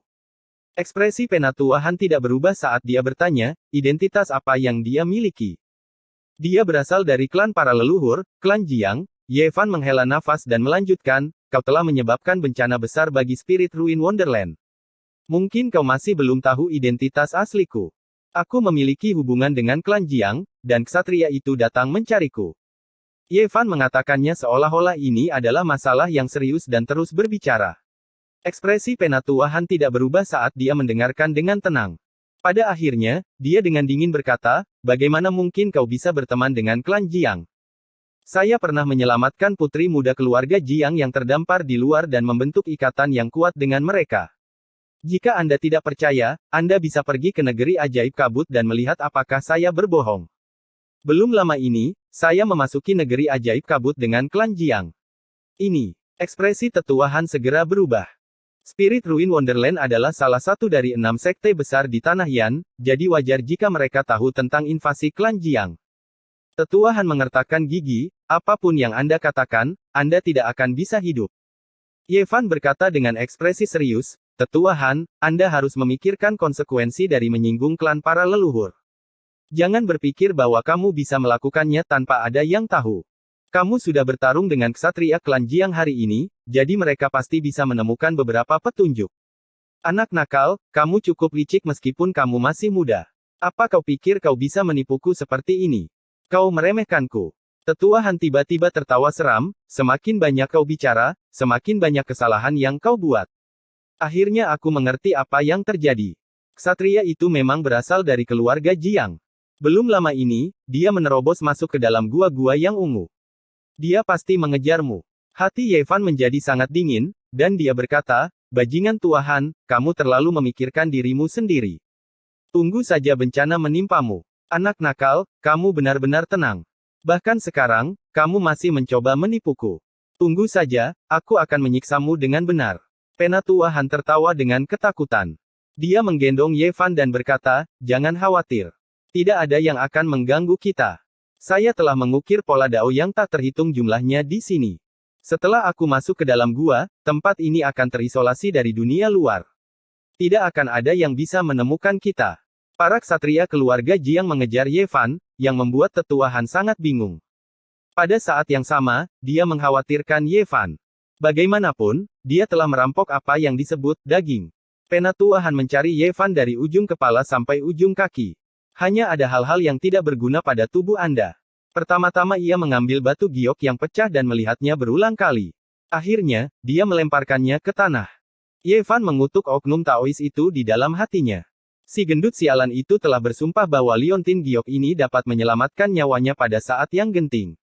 Ekspresi Penatua Han tidak berubah saat dia bertanya, identitas apa yang dia miliki. Dia berasal dari klan para leluhur, klan Jiang. Ye Fan menghela nafas dan melanjutkan, kau telah menyebabkan bencana besar bagi Spirit Ruin Wonderland. Mungkin kau masih belum tahu identitas asliku. Aku memiliki hubungan dengan klan Jiang, dan ksatria itu datang mencariku. Ye Fan mengatakannya seolah-olah ini adalah masalah yang serius dan terus berbicara. Ekspresi Penatua Han tidak berubah saat dia mendengarkan dengan tenang. Pada akhirnya, dia dengan dingin berkata, bagaimana mungkin kau bisa berteman dengan klan Jiang? Saya pernah menyelamatkan putri muda keluarga Jiang yang terdampar di luar dan membentuk ikatan yang kuat dengan mereka. Jika Anda tidak percaya, Anda bisa pergi ke negeri ajaib kabut dan melihat apakah saya berbohong. Belum lama ini, saya memasuki negeri ajaib kabut dengan klan Jiang. Ini, ekspresi Tetua Han segera berubah. Spirit Ruin Wonderland adalah salah satu dari 6 sekte besar di tanah Yan, jadi wajar jika mereka tahu tentang invasi klan Jiang. Tetua Han mengertakkan gigi, apapun yang Anda katakan, Anda tidak akan bisa hidup. Ye Fan berkata dengan ekspresi serius, Tetua Han, Anda harus memikirkan konsekuensi dari menyinggung klan para leluhur. Jangan berpikir bahwa kamu bisa melakukannya tanpa ada yang tahu. Kamu sudah bertarung dengan ksatria klan Jiang hari ini, jadi mereka pasti bisa menemukan beberapa petunjuk. Anak nakal, kamu cukup licik meskipun kamu masih muda. Apa kau pikir kau bisa menipuku seperti ini? Kau meremehkanku. Tetua Han tiba-tiba tertawa seram, semakin banyak kau bicara, semakin banyak kesalahan yang kau buat. Akhirnya aku mengerti apa yang terjadi. Ksatria itu memang berasal dari keluarga Jiang. Belum lama ini, dia menerobos masuk ke dalam gua-gua yang ungu. Dia pasti mengejarmu. Hati Ye Fan menjadi sangat dingin, dan dia berkata, bajingan Tua Han, kamu terlalu memikirkan dirimu sendiri. Tunggu saja bencana menimpamu. Anak nakal, kamu benar-benar tenang. Bahkan sekarang, kamu masih mencoba menipuku. Tunggu saja, aku akan menyiksamu dengan benar. Penatua Han tertawa dengan ketakutan. Dia menggendong Ye Fan dan berkata, jangan khawatir. Tidak ada yang akan mengganggu kita. Saya telah mengukir pola dao yang tak terhitung jumlahnya di sini. Setelah aku masuk ke dalam gua, tempat ini akan terisolasi dari dunia luar. Tidak akan ada yang bisa menemukan kita. Para ksatria keluarga Jiang mengejar Ye Fan, yang membuat Tetua Han sangat bingung. Pada saat yang sama, dia mengkhawatirkan Ye Fan. Bagaimanapun, dia telah merampok apa yang disebut daging. Penatua Han mencari Ye Fan dari ujung kepala sampai ujung kaki. Hanya ada hal-hal yang tidak berguna pada tubuh Anda. Pertama-tama ia mengambil batu giok yang pecah dan melihatnya berulang kali. Akhirnya, dia melemparkannya ke tanah. Ye Fan mengutuk oknum Taois itu di dalam hatinya. Si gendut sialan itu telah bersumpah bahwa liontin giok ini dapat menyelamatkan nyawanya pada saat yang genting.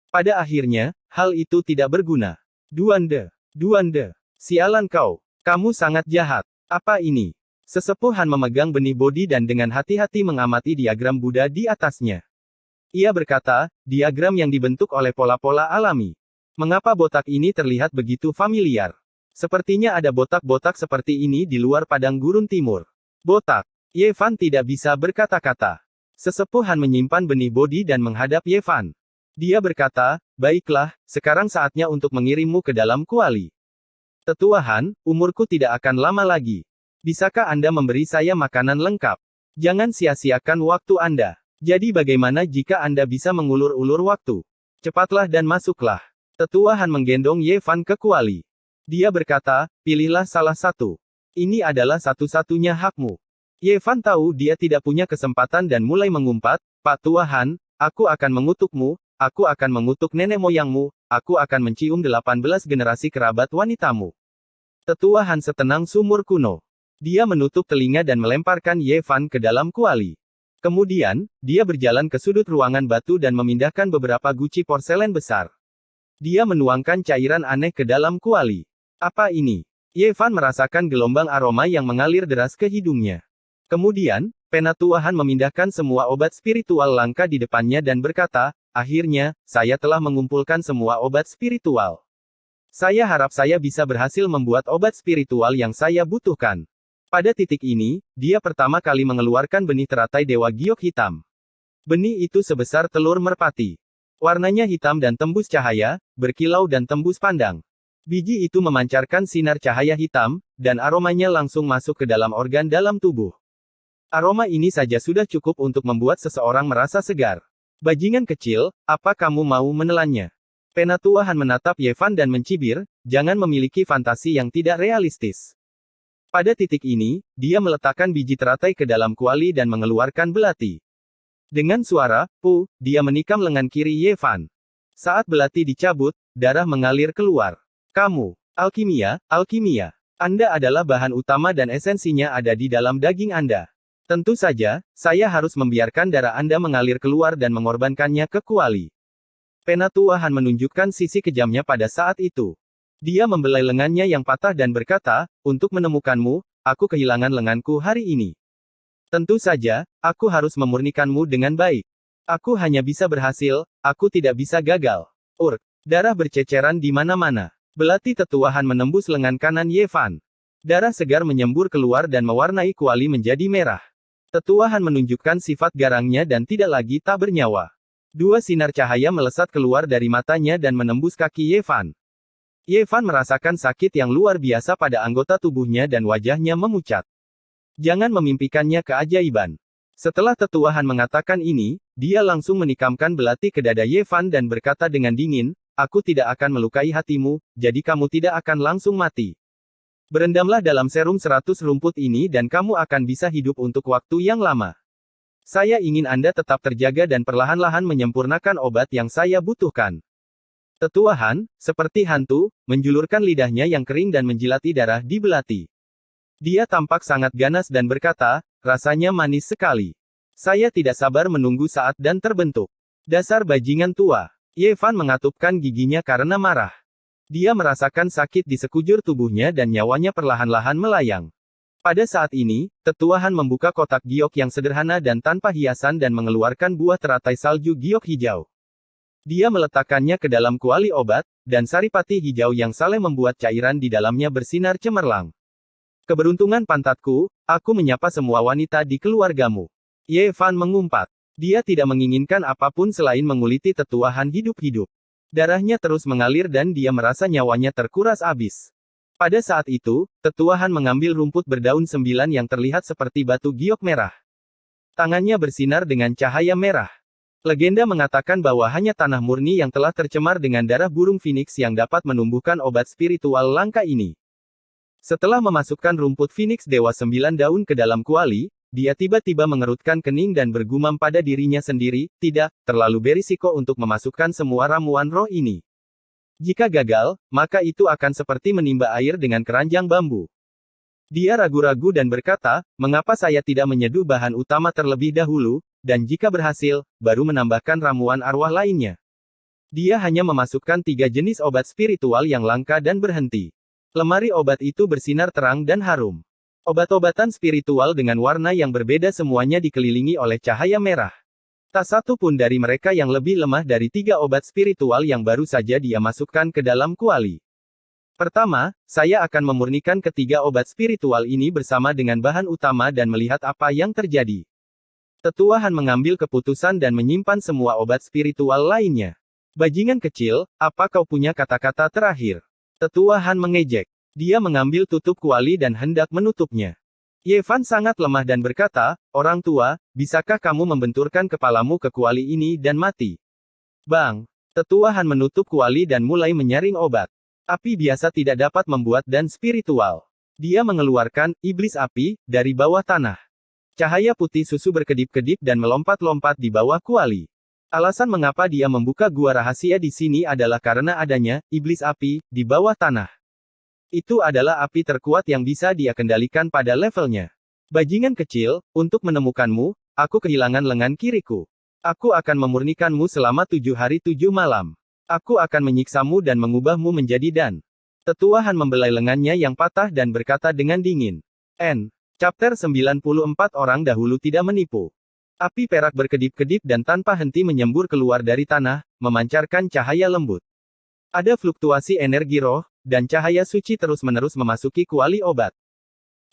Pada akhirnya, hal itu tidak berguna. Duande, sialan kau. Kamu sangat jahat. Apa ini? Sesepuh Han memegang benih bodi dan dengan hati-hati mengamati diagram Buddha di atasnya. Ia berkata, diagram yang dibentuk oleh pola-pola alami. Mengapa botak ini terlihat begitu familiar? Sepertinya ada botak-botak seperti ini di luar padang gurun timur. Botak. Ye Fan tidak bisa berkata-kata. Sesepuh Han menyimpan benih bodi dan menghadap Ye Fan. Dia berkata, baiklah, sekarang saatnya untuk mengirimmu ke dalam kuali. Tetua Han, umurku tidak akan lama lagi. Bisakah Anda memberi saya makanan lengkap? Jangan sia-siakan waktu Anda. Jadi bagaimana jika Anda bisa mengulur-ulur waktu? Cepatlah dan masuklah. Tetua Han menggendong Ye Fan ke kuali. Dia berkata, pilihlah salah satu. Ini adalah satu-satunya hakmu. Ye Fan tahu dia tidak punya kesempatan dan mulai mengumpat, Pak Tua Han, aku akan mengutukmu. Aku akan mengutuk nenek moyangmu, aku akan mencium 18 generasi kerabat wanitamu. Tetua Han setenang sumur kuno. Dia menutup telinga dan melemparkan Ye Fan ke dalam kuali. Kemudian, dia berjalan ke sudut ruangan batu dan memindahkan beberapa guci porselen besar. Dia menuangkan cairan aneh ke dalam kuali. Apa ini? Ye Fan merasakan gelombang aroma yang mengalir deras ke hidungnya. Kemudian, Penatua Han memindahkan semua obat spiritual langka di depannya dan berkata, akhirnya, saya telah mengumpulkan semua obat spiritual. Saya harap saya bisa berhasil membuat obat spiritual yang saya butuhkan. Pada titik ini, dia pertama kali mengeluarkan benih teratai Dewa Giok hitam. Benih itu sebesar telur merpati. Warnanya hitam dan tembus cahaya, berkilau dan tembus pandang. Biji itu memancarkan sinar cahaya hitam, dan aromanya langsung masuk ke dalam organ dalam tubuh. Aroma ini saja sudah cukup untuk membuat seseorang merasa segar. Bajingan kecil, apa kamu mau menelannya? Penatua Han menatap Ye Fan dan mencibir, jangan memiliki fantasi yang tidak realistis. Pada titik ini, dia meletakkan biji teratai ke dalam kuali dan mengeluarkan belati. Dengan suara, "Pu," dia menikam lengan kiri Ye Fan. Saat belati dicabut, darah mengalir keluar. Kamu, alkimia. Anda adalah bahan utama dan esensinya ada di dalam daging Anda. Tentu saja, saya harus membiarkan darah Anda mengalir keluar dan mengorbankannya ke kuali. Penatua Han menunjukkan sisi kejamnya pada saat itu. Dia membelai lengannya yang patah dan berkata, untuk menemukanmu, aku kehilangan lenganku hari ini. Tentu saja, aku harus memurnikanmu dengan baik. Aku hanya bisa berhasil, aku tidak bisa gagal. Darah berceceran di mana-mana. Belati Tetua Han menembus lengan kanan Ye Fan. Darah segar menyembur keluar dan mewarnai kuali menjadi merah. Tetua Han menunjukkan sifat garangnya dan tidak lagi tak bernyawa. Dua sinar cahaya melesat keluar dari matanya dan menembus kaki Ye Fan. Ye Fan merasakan sakit yang luar biasa pada anggota tubuhnya dan wajahnya memucat. Jangan memimpikannya keajaiban. Setelah Tetua Han mengatakan ini, dia langsung menikamkan belati ke dada Ye Fan dan berkata dengan dingin, aku tidak akan melukai hatimu, jadi kamu tidak akan langsung mati. Berendamlah dalam serum 100 rumput ini dan kamu akan bisa hidup untuk waktu yang lama. Saya ingin Anda tetap terjaga dan perlahan-lahan menyempurnakan obat yang saya butuhkan. Tetua Han, seperti hantu, menjulurkan lidahnya yang kering dan menjilati darah di belati. Dia tampak sangat ganas dan berkata, rasanya manis sekali. Saya tidak sabar menunggu saat dan terbentuk. Dasar bajingan tua. Ye Fan mengatupkan giginya karena marah. Dia merasakan sakit di sekujur tubuhnya dan nyawanya perlahan-lahan melayang. Pada saat ini, Tetua Han membuka kotak giok yang sederhana dan tanpa hiasan dan mengeluarkan buah teratai salju giok hijau. Dia meletakkannya ke dalam kuali obat, dan saripati hijau yang saleh membuat cairan di dalamnya bersinar cemerlang. Keberuntungan pantatku, aku menyapa semua wanita di keluargamu. Ye Fan mengumpat. Dia tidak menginginkan apapun selain menguliti Tetua Han hidup-hidup. Darahnya terus mengalir dan dia merasa nyawanya terkuras habis. Pada saat itu, Tetua Han mengambil rumput berdaun 9 yang terlihat seperti batu giok merah. Tangannya bersinar dengan cahaya merah. Legenda mengatakan bahwa hanya tanah murni yang telah tercemar dengan darah burung phoenix yang dapat menumbuhkan obat spiritual langka ini. Setelah memasukkan rumput phoenix Dewa 9 daun ke dalam kuali, dia tiba-tiba mengerutkan kening dan bergumam pada dirinya sendiri, tidak, terlalu berisiko untuk memasukkan semua ramuan roh ini. Jika gagal, maka itu akan seperti menimba air dengan keranjang bambu. Dia ragu-ragu dan berkata, mengapa saya tidak menyeduh bahan utama terlebih dahulu, dan jika berhasil, baru menambahkan ramuan arwah lainnya. Dia hanya memasukkan 3 jenis obat spiritual yang langka dan berhenti. Lemari obat itu bersinar terang dan harum. Obat-obatan spiritual dengan warna yang berbeda semuanya dikelilingi oleh cahaya merah. Tak satu pun dari mereka yang lebih lemah dari 3 obat spiritual yang baru saja dia masukkan ke dalam kuali. Pertama, saya akan memurnikan ketiga obat spiritual ini bersama dengan bahan utama dan melihat apa yang terjadi. Tetua Han mengambil keputusan dan menyimpan semua obat spiritual lainnya. Bajingan kecil, apa kau punya kata-kata terakhir? Tetua Han mengejek. Dia mengambil tutup kuali dan hendak menutupnya. Ye Fan sangat lemah dan berkata, orang tua, bisakah kamu membenturkan kepalamu ke kuali ini dan mati? Bang! Tetua Han menutup kuali dan mulai menyaring obat. Api biasa tidak dapat membuat dan spiritual. Dia mengeluarkan iblis api dari bawah tanah. Cahaya putih susu berkedip-kedip dan melompat-lompat di bawah kuali. Alasan mengapa dia membuka gua rahasia di sini adalah karena adanya iblis api di bawah tanah. Itu adalah api terkuat yang bisa dia kendalikan pada levelnya. Bajingan kecil, untuk menemukanmu, aku kehilangan lengan kiriku. Aku akan memurnikanmu selama 7 hari 7 malam. Aku akan menyiksamu dan mengubahmu menjadi dan. Tetua Han membelai lengannya yang patah dan berkata dengan dingin. Chapter 94 orang dahulu tidak menipu. Api perak berkedip-kedip dan tanpa henti menyembur keluar dari tanah, memancarkan cahaya lembut. Ada fluktuasi energi roh, dan cahaya suci terus-menerus memasuki kuali obat.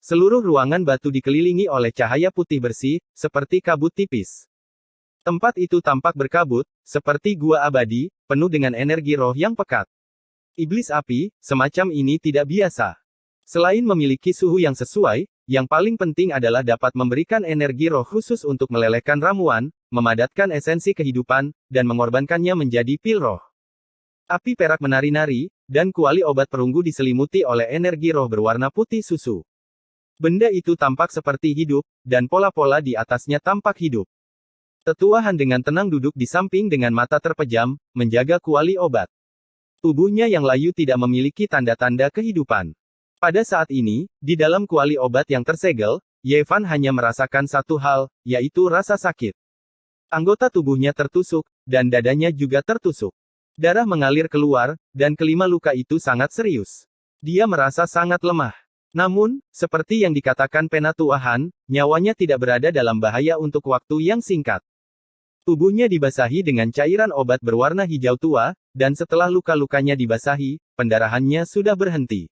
Seluruh ruangan batu dikelilingi oleh cahaya putih bersih, seperti kabut tipis. Tempat itu tampak berkabut, seperti gua abadi, penuh dengan energi roh yang pekat. Iblis api, semacam ini tidak biasa. Selain memiliki suhu yang sesuai, yang paling penting adalah dapat memberikan energi roh khusus untuk melelehkan ramuan, memadatkan esensi kehidupan, dan mengorbankannya menjadi pil roh. Api perak menari-nari, dan kuali obat perunggu diselimuti oleh energi roh berwarna putih susu. Benda itu tampak seperti hidup, dan pola-pola di atasnya tampak hidup. Tetua Han dengan tenang duduk di samping dengan mata terpejam, menjaga kuali obat. Tubuhnya yang layu tidak memiliki tanda-tanda kehidupan. Pada saat ini, di dalam kuali obat yang tersegel, Ye Fan hanya merasakan satu hal, yaitu rasa sakit. Anggota tubuhnya tertusuk, dan dadanya juga tertusuk. Darah mengalir keluar, dan kelima luka itu sangat serius. Dia merasa sangat lemah. Namun, seperti yang dikatakan Penatua Han, nyawanya tidak berada dalam bahaya untuk waktu yang singkat. Tubuhnya dibasahi dengan cairan obat berwarna hijau tua, dan setelah luka-lukanya dibasahi, pendarahannya sudah berhenti.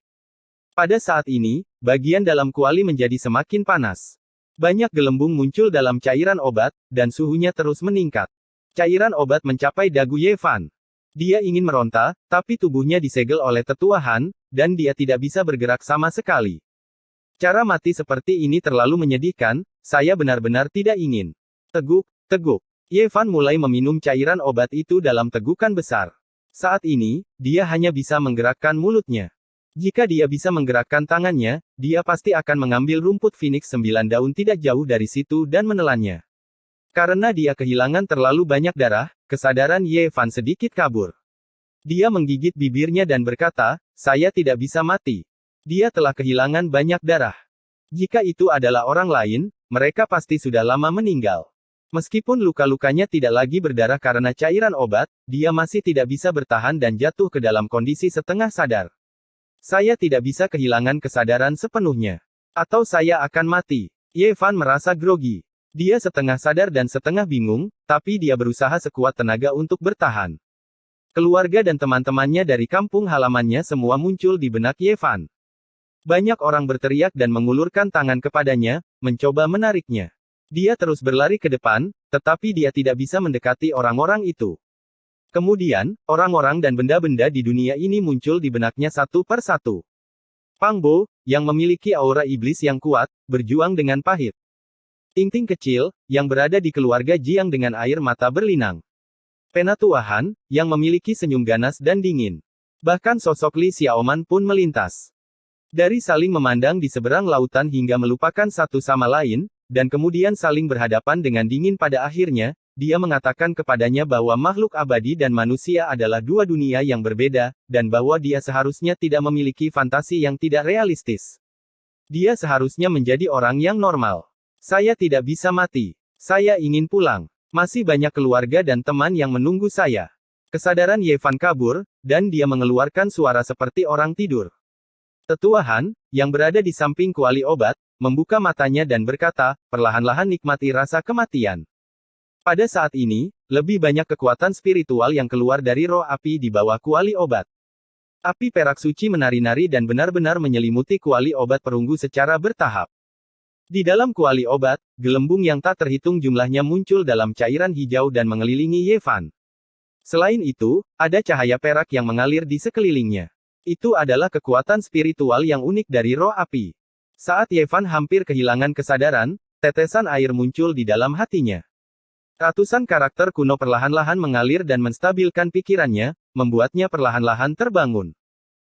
Pada saat ini, bagian dalam kuali menjadi semakin panas. Banyak gelembung muncul dalam cairan obat, dan suhunya terus meningkat. Cairan obat mencapai dagu Ye Fan. Dia ingin meronta, tapi tubuhnya disegel oleh Tetua Han, dan dia tidak bisa bergerak sama sekali. Cara mati seperti ini terlalu menyedihkan, saya benar-benar tidak ingin. Teguk, teguk. Ye Fan mulai meminum cairan obat itu dalam tegukan besar. Saat ini, dia hanya bisa menggerakkan mulutnya. Jika dia bisa menggerakkan tangannya, dia pasti akan mengambil rumput Phoenix 9 daun tidak jauh dari situ dan menelannya. Karena dia kehilangan terlalu banyak darah, kesadaran Ye Fan sedikit kabur. Dia menggigit bibirnya dan berkata, saya tidak bisa mati. Dia telah kehilangan banyak darah. Jika itu adalah orang lain, mereka pasti sudah lama meninggal. Meskipun luka-lukanya tidak lagi berdarah karena cairan obat, dia masih tidak bisa bertahan dan jatuh ke dalam kondisi setengah sadar. Saya tidak bisa kehilangan kesadaran sepenuhnya. Atau saya akan mati. Ye Fan merasa grogi. Dia setengah sadar dan setengah bingung, tapi dia berusaha sekuat tenaga untuk bertahan. Keluarga dan teman-temannya dari kampung halamannya semua muncul di benak Ye Fan. Banyak orang berteriak dan mengulurkan tangan kepadanya, mencoba menariknya. Dia terus berlari ke depan, tetapi dia tidak bisa mendekati orang-orang itu. Kemudian, orang-orang dan benda-benda di dunia ini muncul di benaknya satu per satu. Pang Bo, yang memiliki aura iblis yang kuat, berjuang dengan pahit. Ting-ting kecil, yang berada di keluarga Jiang dengan air mata berlinang. Penatua Han, yang memiliki senyum ganas dan dingin. Bahkan sosok Li Xiaoman pun melintas. Dari saling memandang di seberang lautan hingga melupakan satu sama lain, dan kemudian saling berhadapan dengan dingin. Pada akhirnya, dia mengatakan kepadanya bahwa makhluk abadi dan manusia adalah dua dunia yang berbeda, dan bahwa dia seharusnya tidak memiliki fantasi yang tidak realistis. Dia seharusnya menjadi orang yang normal. Saya tidak bisa mati. Saya ingin pulang. Masih banyak keluarga dan teman yang menunggu saya. Kesadaran Yevan kabur, dan dia mengeluarkan suara seperti orang tidur. Tetua Han, yang berada di samping kuali obat, membuka matanya dan berkata, perlahan-lahan nikmati rasa kematian. Pada saat ini, lebih banyak kekuatan spiritual yang keluar dari roh api di bawah kuali obat. Api perak suci menari-nari dan benar-benar menyelimuti kuali obat perunggu secara bertahap. Di dalam kuali obat, gelembung yang tak terhitung jumlahnya muncul dalam cairan hijau dan mengelilingi Yevan. Selain itu, ada cahaya perak yang mengalir di sekelilingnya. Itu adalah kekuatan spiritual yang unik dari roh api. Saat Yevan hampir kehilangan kesadaran, tetesan air muncul di dalam hatinya. Ratusan karakter kuno perlahan-lahan mengalir dan menstabilkan pikirannya, membuatnya perlahan-lahan terbangun.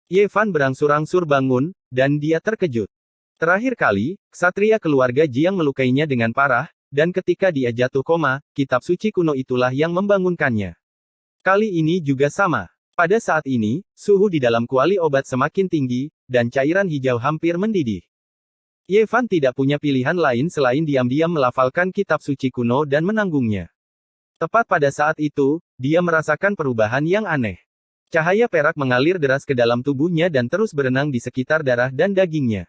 Yevan berangsur-angsur bangun, dan dia terkejut. Terakhir kali, ksatria keluarga Jiang melukainya dengan parah, dan ketika dia jatuh koma, kitab suci kuno itulah yang membangunkannya. Kali ini juga sama. Pada saat ini, suhu di dalam kuali obat semakin tinggi, dan cairan hijau hampir mendidih. Yevan tidak punya pilihan lain selain diam-diam melafalkan kitab suci kuno dan menanggungnya. Tepat pada saat itu, dia merasakan perubahan yang aneh. Cahaya perak mengalir deras ke dalam tubuhnya dan terus berenang di sekitar darah dan dagingnya.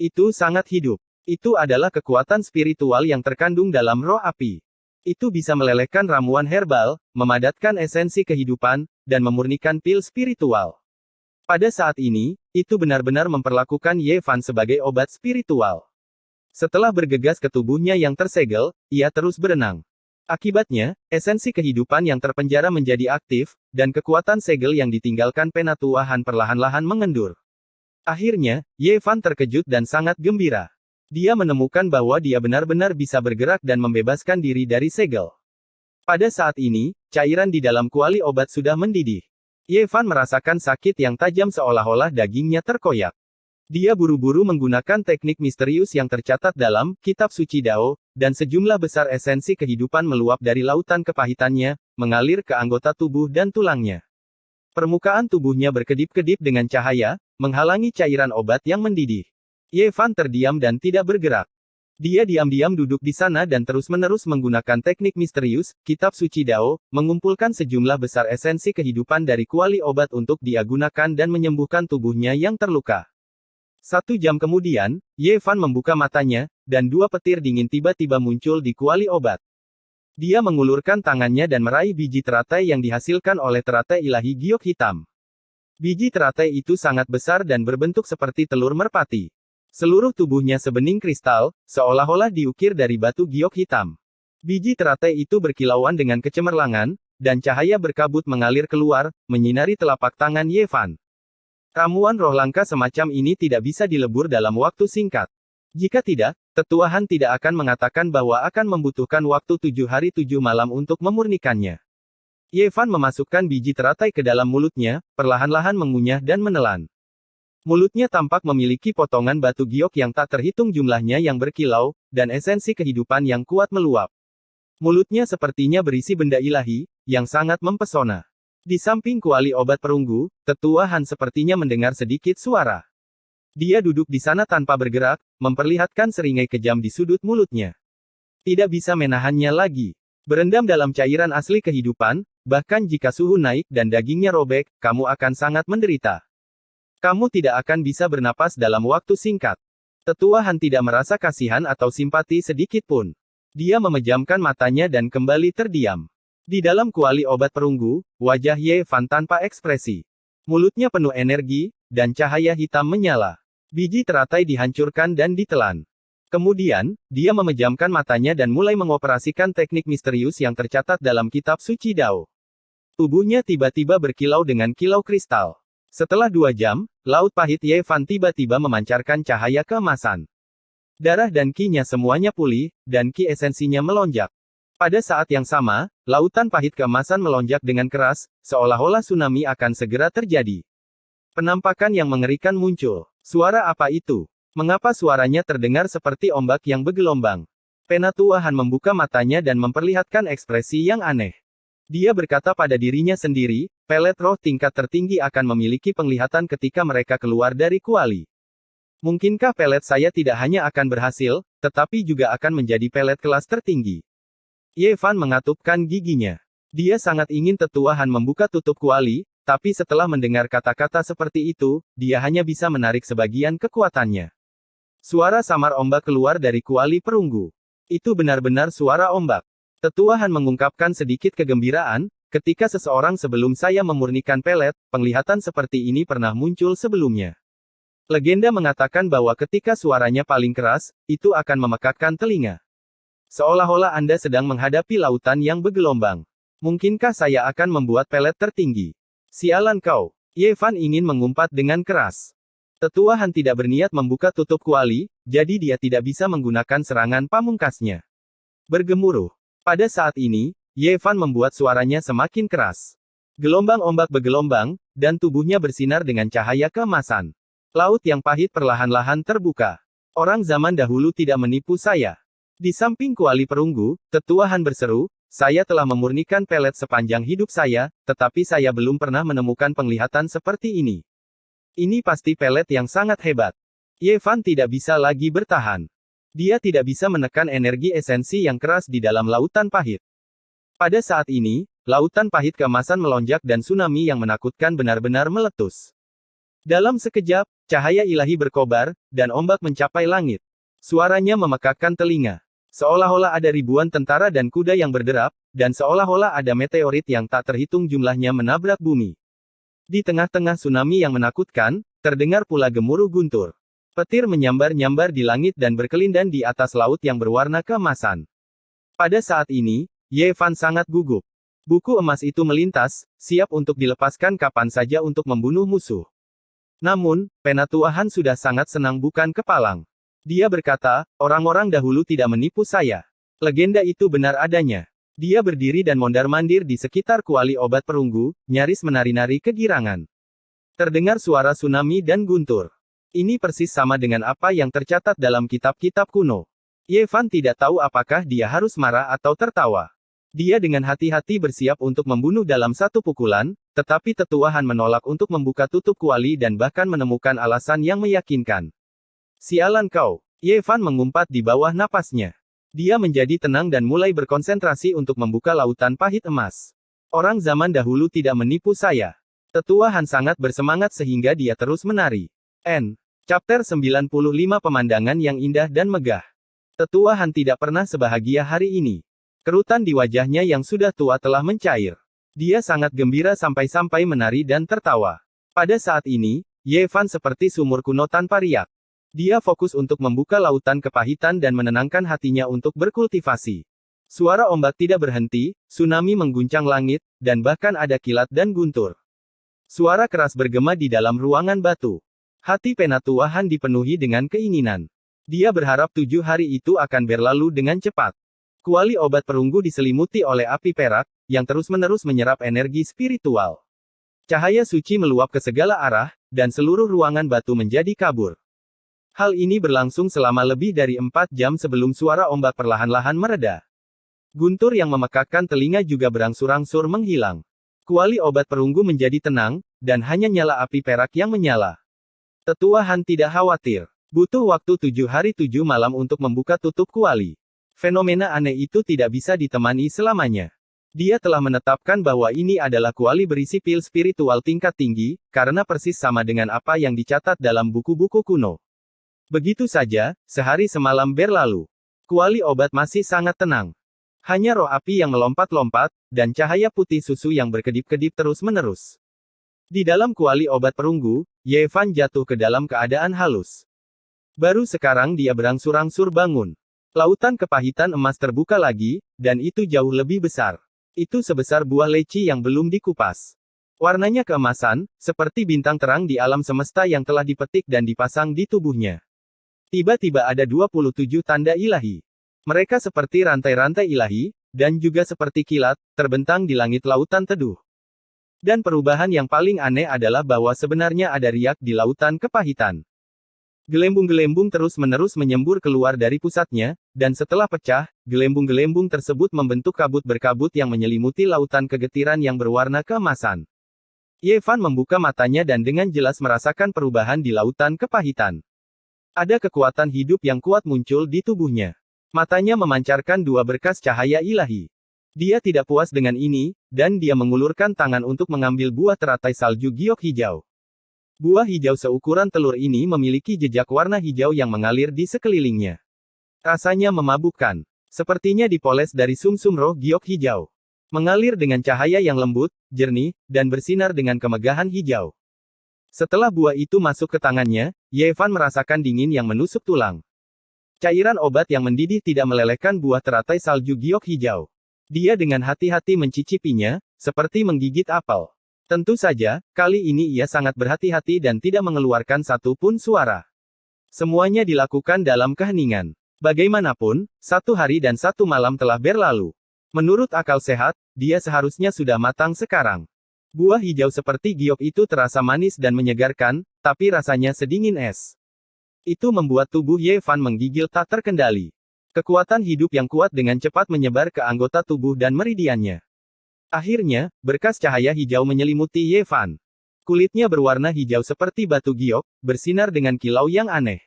Itu sangat hidup. Itu adalah kekuatan spiritual yang terkandung dalam roh api. Itu bisa melelehkan ramuan herbal, memadatkan esensi kehidupan, dan memurnikan pil spiritual. Pada saat ini, itu benar-benar memperlakukan Yevan sebagai obat spiritual. Setelah bergegas ke tubuhnya yang tersegel, ia terus berenang. Akibatnya, esensi kehidupan yang terpenjara menjadi aktif, dan kekuatan segel yang ditinggalkan Penatua Han perlahan-lahan mengendur. Akhirnya, Yevan terkejut dan sangat gembira. Dia menemukan bahwa dia benar-benar bisa bergerak dan membebaskan diri dari segel. Pada saat ini, cairan di dalam kuali obat sudah mendidih. Yevan merasakan sakit yang tajam seolah-olah dagingnya terkoyak. Dia buru-buru menggunakan teknik misterius yang tercatat dalam Kitab Suci Dao, dan sejumlah besar esensi kehidupan meluap dari lautan kepahitannya, mengalir ke anggota tubuh dan tulangnya. Permukaan tubuhnya berkedip-kedip dengan cahaya, menghalangi cairan obat yang mendidih. Yevan terdiam dan tidak bergerak. Dia diam-diam duduk di sana dan terus-menerus menggunakan teknik misterius, Kitab Suci Dao, mengumpulkan sejumlah besar esensi kehidupan dari kuali obat untuk dia gunakan dan menyembuhkan tubuhnya yang terluka. 1 jam kemudian, Yevan membuka matanya, dan 2 petir dingin tiba-tiba muncul di kuali obat. Dia mengulurkan tangannya dan meraih biji teratai yang dihasilkan oleh teratai ilahi giok hitam. Biji teratai itu sangat besar dan berbentuk seperti telur merpati. Seluruh tubuhnya sebening kristal, seolah-olah diukir dari batu giok hitam. Biji teratai itu berkilauan dengan kecemerlangan, dan cahaya berkabut mengalir keluar, menyinari telapak tangan Yevan. Ramuan roh langka semacam ini tidak bisa dilebur dalam waktu singkat. Jika tidak, Tetua Han tidak akan mengatakan bahwa akan membutuhkan waktu 7 hari 7 malam untuk memurnikannya. Yevan memasukkan biji teratai ke dalam mulutnya, perlahan-lahan mengunyah dan menelan. Mulutnya tampak memiliki potongan batu giok yang tak terhitung jumlahnya yang berkilau, dan esensi kehidupan yang kuat meluap. Mulutnya sepertinya berisi benda ilahi, yang sangat mempesona. Di samping kuali obat perunggu, Tetua Han sepertinya mendengar sedikit suara. Dia duduk di sana tanpa bergerak, memperlihatkan seringai kejam di sudut mulutnya. Tidak bisa menahannya lagi. Berendam dalam cairan asli kehidupan, bahkan jika suhu naik dan dagingnya robek, kamu akan sangat menderita. Kamu tidak akan bisa bernapas dalam waktu singkat. Tetua Han tidak merasa kasihan atau simpati sedikit pun. Dia memejamkan matanya dan kembali terdiam. Di dalam kuali obat perunggu, wajah Yevan tanpa ekspresi. Mulutnya penuh energi, dan cahaya hitam menyala. Biji teratai dihancurkan dan ditelan. Kemudian, dia memejamkan matanya dan mulai mengoperasikan teknik misterius yang tercatat dalam Kitab Suci Dao. Tubuhnya tiba-tiba berkilau dengan kilau kristal. Setelah 2 jam, laut pahit Yevan tiba-tiba memancarkan cahaya keemasan. Darah dan ki-nya semuanya pulih, dan ki esensinya melonjak. Pada saat yang sama, lautan pahit keemasan melonjak dengan keras, seolah-olah tsunami akan segera terjadi. Penampakan yang mengerikan muncul. Suara apa itu? Mengapa suaranya terdengar seperti ombak yang bergelombang? Penatua Han membuka matanya dan memperlihatkan ekspresi yang aneh. Dia berkata pada dirinya sendiri, pelet roh tingkat tertinggi akan memiliki penglihatan ketika mereka keluar dari kuali. Mungkinkah pelet saya tidak hanya akan berhasil, tetapi juga akan menjadi pelet kelas tertinggi? Ye Fan mengatupkan giginya. Dia sangat ingin Tetua Han membuka tutup kuali, tapi setelah mendengar kata-kata seperti itu, dia hanya bisa menarik sebagian kekuatannya. Suara samar ombak keluar dari kuali perunggu. Itu benar-benar suara ombak. Tetua Han mengungkapkan sedikit kegembiraan, ketika seseorang sebelum saya memurnikan pelet, penglihatan seperti ini pernah muncul sebelumnya. Legenda mengatakan bahwa ketika suaranya paling keras, itu akan memekakkan telinga. Seolah-olah Anda sedang menghadapi lautan yang bergelombang. Mungkinkah saya akan membuat pelet tertinggi? Sialan kau. Ye Fan ingin mengumpat dengan keras. Tetua Han tidak berniat membuka tutup kuali, jadi dia tidak bisa menggunakan serangan pamungkasnya. Bergemuruh. Pada saat ini, Ye Fan membuat suaranya semakin keras. Gelombang ombak bergelombang, dan tubuhnya bersinar dengan cahaya keemasan. Laut yang pahit perlahan-lahan terbuka. Orang zaman dahulu tidak menipu saya. Di samping kuali perunggu, Tetua Han berseru, saya telah memurnikan pelet sepanjang hidup saya, tetapi saya belum pernah menemukan penglihatan seperti ini. Ini pasti pelet yang sangat hebat. Ye Fan tidak bisa lagi bertahan. Dia tidak bisa menekan energi esensi yang keras di dalam lautan pahit. Pada saat ini, lautan pahit keemasan melonjak dan tsunami yang menakutkan benar-benar meletus. Dalam sekejap, cahaya ilahi berkobar, dan ombak mencapai langit. Suaranya memekakkan telinga. Seolah-olah ada ribuan tentara dan kuda yang berderap, dan seolah-olah ada meteorit yang tak terhitung jumlahnya menabrak bumi. Di tengah-tengah tsunami yang menakutkan, terdengar pula gemuruh guntur. Petir menyambar-nyambar di langit dan berkelindan di atas laut yang berwarna keemasan. Pada saat ini, Ye Fan sangat gugup. Buku emas itu melintas, siap untuk dilepaskan kapan saja untuk membunuh musuh. Namun, Penatua Han sudah sangat senang bukan kepalang. Dia berkata, orang-orang dahulu tidak menipu saya. Legenda itu benar adanya. Dia berdiri dan mondar-mandir di sekitar kuali obat perunggu, nyaris menari-nari kegirangan. Terdengar suara tsunami dan guntur. Ini persis sama dengan apa yang tercatat dalam kitab-kitab kuno. Ye Fan tidak tahu apakah dia harus marah atau tertawa. Dia dengan hati-hati bersiap untuk membunuh dalam satu pukulan, tetapi Tetua Han menolak untuk membuka tutup kuali dan bahkan menemukan alasan yang meyakinkan. Sialan kau. Ye Fan mengumpat di bawah napasnya. Dia menjadi tenang dan mulai berkonsentrasi untuk membuka lautan pahit emas. Orang zaman dahulu tidak menipu saya. Tetua Han sangat bersemangat sehingga dia terus menari. Chapter 95 Pemandangan yang indah dan megah. Tetua Han tidak pernah sebahagia hari ini. Kerutan di wajahnya yang sudah tua telah mencair. Dia sangat gembira sampai-sampai menari dan tertawa. Pada saat ini, Ye Fan seperti sumur kuno tanpa riak. Dia fokus untuk membuka lautan kepahitan dan menenangkan hatinya untuk berkultivasi. Suara ombak tidak berhenti, tsunami mengguncang langit, dan bahkan ada kilat dan guntur. Suara keras bergema di dalam ruangan batu. Hati Penatua Han dipenuhi dengan keinginan. Dia berharap 7 hari itu akan berlalu dengan cepat. Kuali obat perunggu diselimuti oleh api perak, yang terus-menerus menyerap energi spiritual. Cahaya suci meluap ke segala arah, dan seluruh ruangan batu menjadi kabur. Hal ini berlangsung selama lebih dari 4 jam sebelum suara ombak perlahan-lahan mereda. Guntur yang memekakkan telinga juga berangsur-angsur menghilang. Kuali obat perunggu menjadi tenang, dan hanya nyala api perak yang menyala. Tetua Han tidak khawatir. Butuh waktu 7 hari 7 malam untuk membuka tutup kuali. Fenomena aneh itu tidak bisa ditemani selamanya. Dia telah menetapkan bahwa ini adalah kuali berisi pil spiritual tingkat tinggi, karena persis sama dengan apa yang dicatat dalam buku-buku kuno. Begitu saja, sehari semalam berlalu. Kuali obat masih sangat tenang. Hanya roh api yang melompat-lompat, dan cahaya putih susu yang berkedip-kedip terus-menerus. Di dalam kuali obat perunggu, Ye Fan jatuh ke dalam keadaan halus. Baru sekarang dia berangsur-angsur bangun. Lautan kepahitan emas terbuka lagi, dan itu jauh lebih besar. Itu sebesar buah leci yang belum dikupas. Warnanya keemasan, seperti bintang terang di alam semesta yang telah dipetik dan dipasang di tubuhnya. Tiba-tiba ada 27 tanda ilahi. Mereka seperti rantai-rantai ilahi, dan juga seperti kilat, terbentang di langit lautan teduh. Dan perubahan yang paling aneh adalah bahwa sebenarnya ada riak di lautan kepahitan. Gelembung-gelembung terus-menerus menyembur keluar dari pusatnya, dan setelah pecah, gelembung-gelembung tersebut membentuk kabut berkabut yang menyelimuti lautan kegetiran yang berwarna keemasan. Ye Fan membuka matanya dan dengan jelas merasakan perubahan di lautan kepahitan. Ada kekuatan hidup yang kuat muncul di tubuhnya. Matanya memancarkan dua berkas cahaya ilahi. Dia tidak puas dengan ini, dan dia mengulurkan tangan untuk mengambil buah teratai salju giok hijau. Buah hijau seukuran telur ini memiliki jejak warna hijau yang mengalir di sekelilingnya. Rasanya memabukkan. Sepertinya dipoles dari sumsum roh giok hijau. Mengalir dengan cahaya yang lembut, jernih, dan bersinar dengan kemegahan hijau. Setelah buah itu masuk ke tangannya, Ye Fan merasakan dingin yang menusuk tulang. Cairan obat yang mendidih tidak melelehkan buah teratai salju giok hijau. Dia dengan hati-hati mencicipinya, seperti menggigit apel. Tentu saja, kali ini ia sangat berhati-hati dan tidak mengeluarkan satu pun suara. Semuanya dilakukan dalam keheningan. Bagaimanapun, 1 hari dan 1 malam telah berlalu. Menurut akal sehat, dia seharusnya sudah matang sekarang. Buah hijau seperti giok itu terasa manis dan menyegarkan, tapi rasanya sedingin es. Itu membuat tubuh Ye Fan menggigil tak terkendali. Kekuatan hidup yang kuat dengan cepat menyebar ke anggota tubuh dan meridiannya. Akhirnya, berkas cahaya hijau menyelimuti Ye Fan. Kulitnya berwarna hijau seperti batu giok, bersinar dengan kilau yang aneh.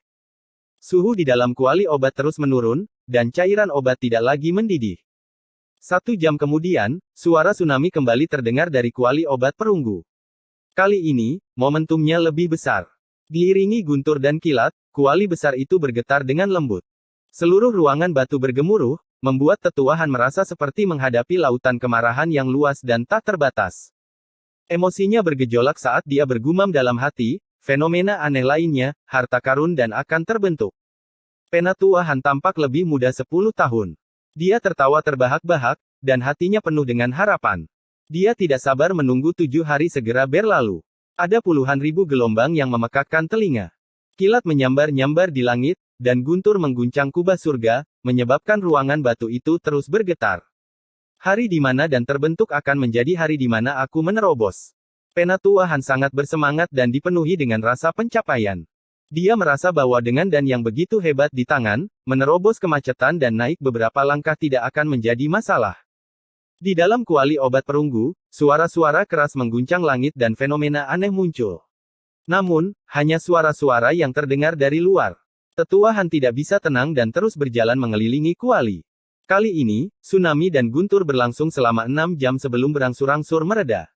Suhu di dalam kuali obat terus menurun, dan cairan obat tidak lagi mendidih. 1 jam kemudian, suara tsunami kembali terdengar dari kuali obat perunggu. Kali ini, momentumnya lebih besar. Diiringi guntur dan kilat, kuali besar itu bergetar dengan lembut. Seluruh ruangan batu bergemuruh, membuat tetuahan merasa seperti menghadapi lautan kemarahan yang luas dan tak terbatas. Emosinya bergejolak saat dia bergumam dalam hati, fenomena aneh lainnya, harta karun dan akan terbentuk. Penatuahan tampak lebih muda 10 tahun. Dia tertawa terbahak-bahak, dan hatinya penuh dengan harapan. Dia tidak sabar menunggu 7 hari segera berlalu. Ada puluhan ribu gelombang yang memekakkan telinga. Kilat menyambar-nyambar di langit, dan guntur mengguncang kubah surga, menyebabkan ruangan batu itu terus bergetar. Hari di mana dan terbentuk akan menjadi hari di mana aku menerobos. Penatuahan sangat bersemangat dan dipenuhi dengan rasa pencapaian. Dia merasa bahwa dengan dan yang begitu hebat di tangan, menerobos kemacetan dan naik beberapa langkah tidak akan menjadi masalah. Di dalam kuali obat perunggu, suara-suara keras mengguncang langit dan fenomena aneh muncul. Namun, hanya suara-suara yang terdengar dari luar. Tetuahan tidak bisa tenang dan terus berjalan mengelilingi kuali. Kali ini, tsunami dan guntur berlangsung selama 6 jam sebelum berangsur-angsur mereda.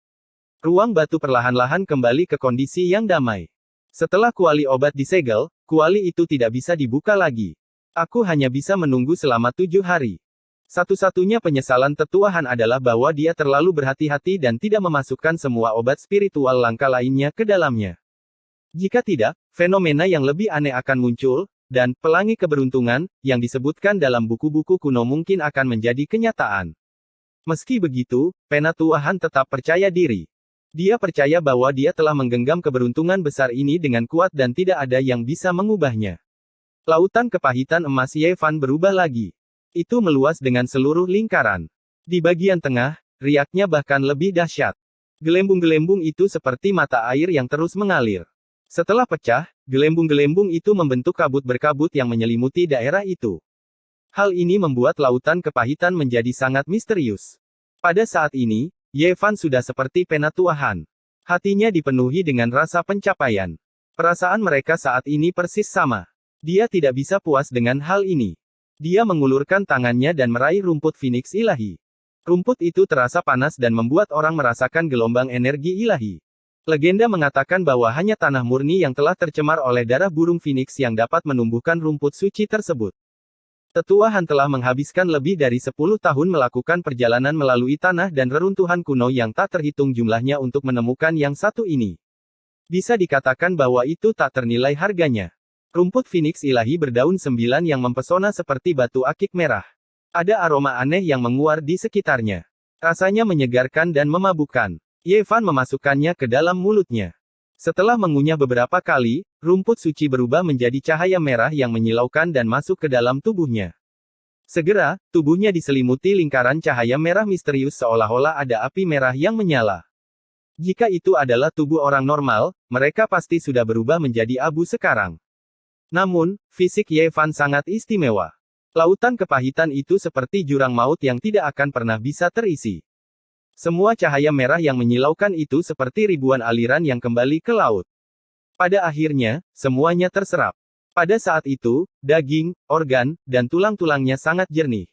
Ruang batu perlahan-lahan kembali ke kondisi yang damai. Setelah kuali obat disegel, kuali itu tidak bisa dibuka lagi. Aku hanya bisa menunggu selama 7 hari. Satu-satunya penyesalan tetuahan adalah bahwa dia terlalu berhati-hati dan tidak memasukkan semua obat spiritual langka lainnya ke dalamnya. Jika tidak, fenomena yang lebih aneh akan muncul, dan pelangi keberuntungan, yang disebutkan dalam buku-buku kuno mungkin akan menjadi kenyataan. Meski begitu, penatuahan tetap percaya diri. Dia percaya bahwa dia telah menggenggam keberuntungan besar ini dengan kuat dan tidak ada yang bisa mengubahnya. Lautan kepahitan emas Ye Fan berubah lagi. Itu meluas dengan seluruh lingkaran. Di bagian tengah, riaknya bahkan lebih dahsyat. Gelembung-gelembung itu seperti mata air yang terus mengalir. Setelah pecah, gelembung-gelembung itu membentuk kabut berkabut yang menyelimuti daerah itu. Hal ini membuat lautan kepahitan menjadi sangat misterius. Pada saat ini, Ye Fan sudah seperti penatuahan. Hatinya dipenuhi dengan rasa pencapaian. Perasaan mereka saat ini persis sama. Dia tidak bisa puas dengan hal ini. Dia mengulurkan tangannya dan meraih rumput Phoenix ilahi. Rumput itu terasa panas dan membuat orang merasakan gelombang energi ilahi. Legenda mengatakan bahwa hanya tanah murni yang telah tercemar oleh darah burung Phoenix yang dapat menumbuhkan rumput suci tersebut. Tetuahan telah menghabiskan lebih dari 10 tahun melakukan perjalanan melalui tanah dan reruntuhan kuno yang tak terhitung jumlahnya untuk menemukan yang satu ini. Bisa dikatakan bahwa itu tak ternilai harganya. Rumput Phoenix ilahi berdaun 9 yang mempesona seperti batu akik merah. Ada aroma aneh yang menguar di sekitarnya. Rasanya menyegarkan dan memabukkan. Ye Fan memasukkannya ke dalam mulutnya. Setelah mengunyah beberapa kali, rumput suci berubah menjadi cahaya merah yang menyilaukan dan masuk ke dalam tubuhnya. Segera, tubuhnya diselimuti lingkaran cahaya merah misterius seolah-olah ada api merah yang menyala. Jika itu adalah tubuh orang normal, mereka pasti sudah berubah menjadi abu sekarang. Namun, fisik Ye Fan sangat istimewa. Lautan kepahitan itu seperti jurang maut yang tidak akan pernah bisa terisi. Semua cahaya merah yang menyilaukan itu seperti ribuan aliran yang kembali ke laut. Pada akhirnya, semuanya terserap. Pada saat itu, daging, organ, dan tulang-tulangnya sangat jernih.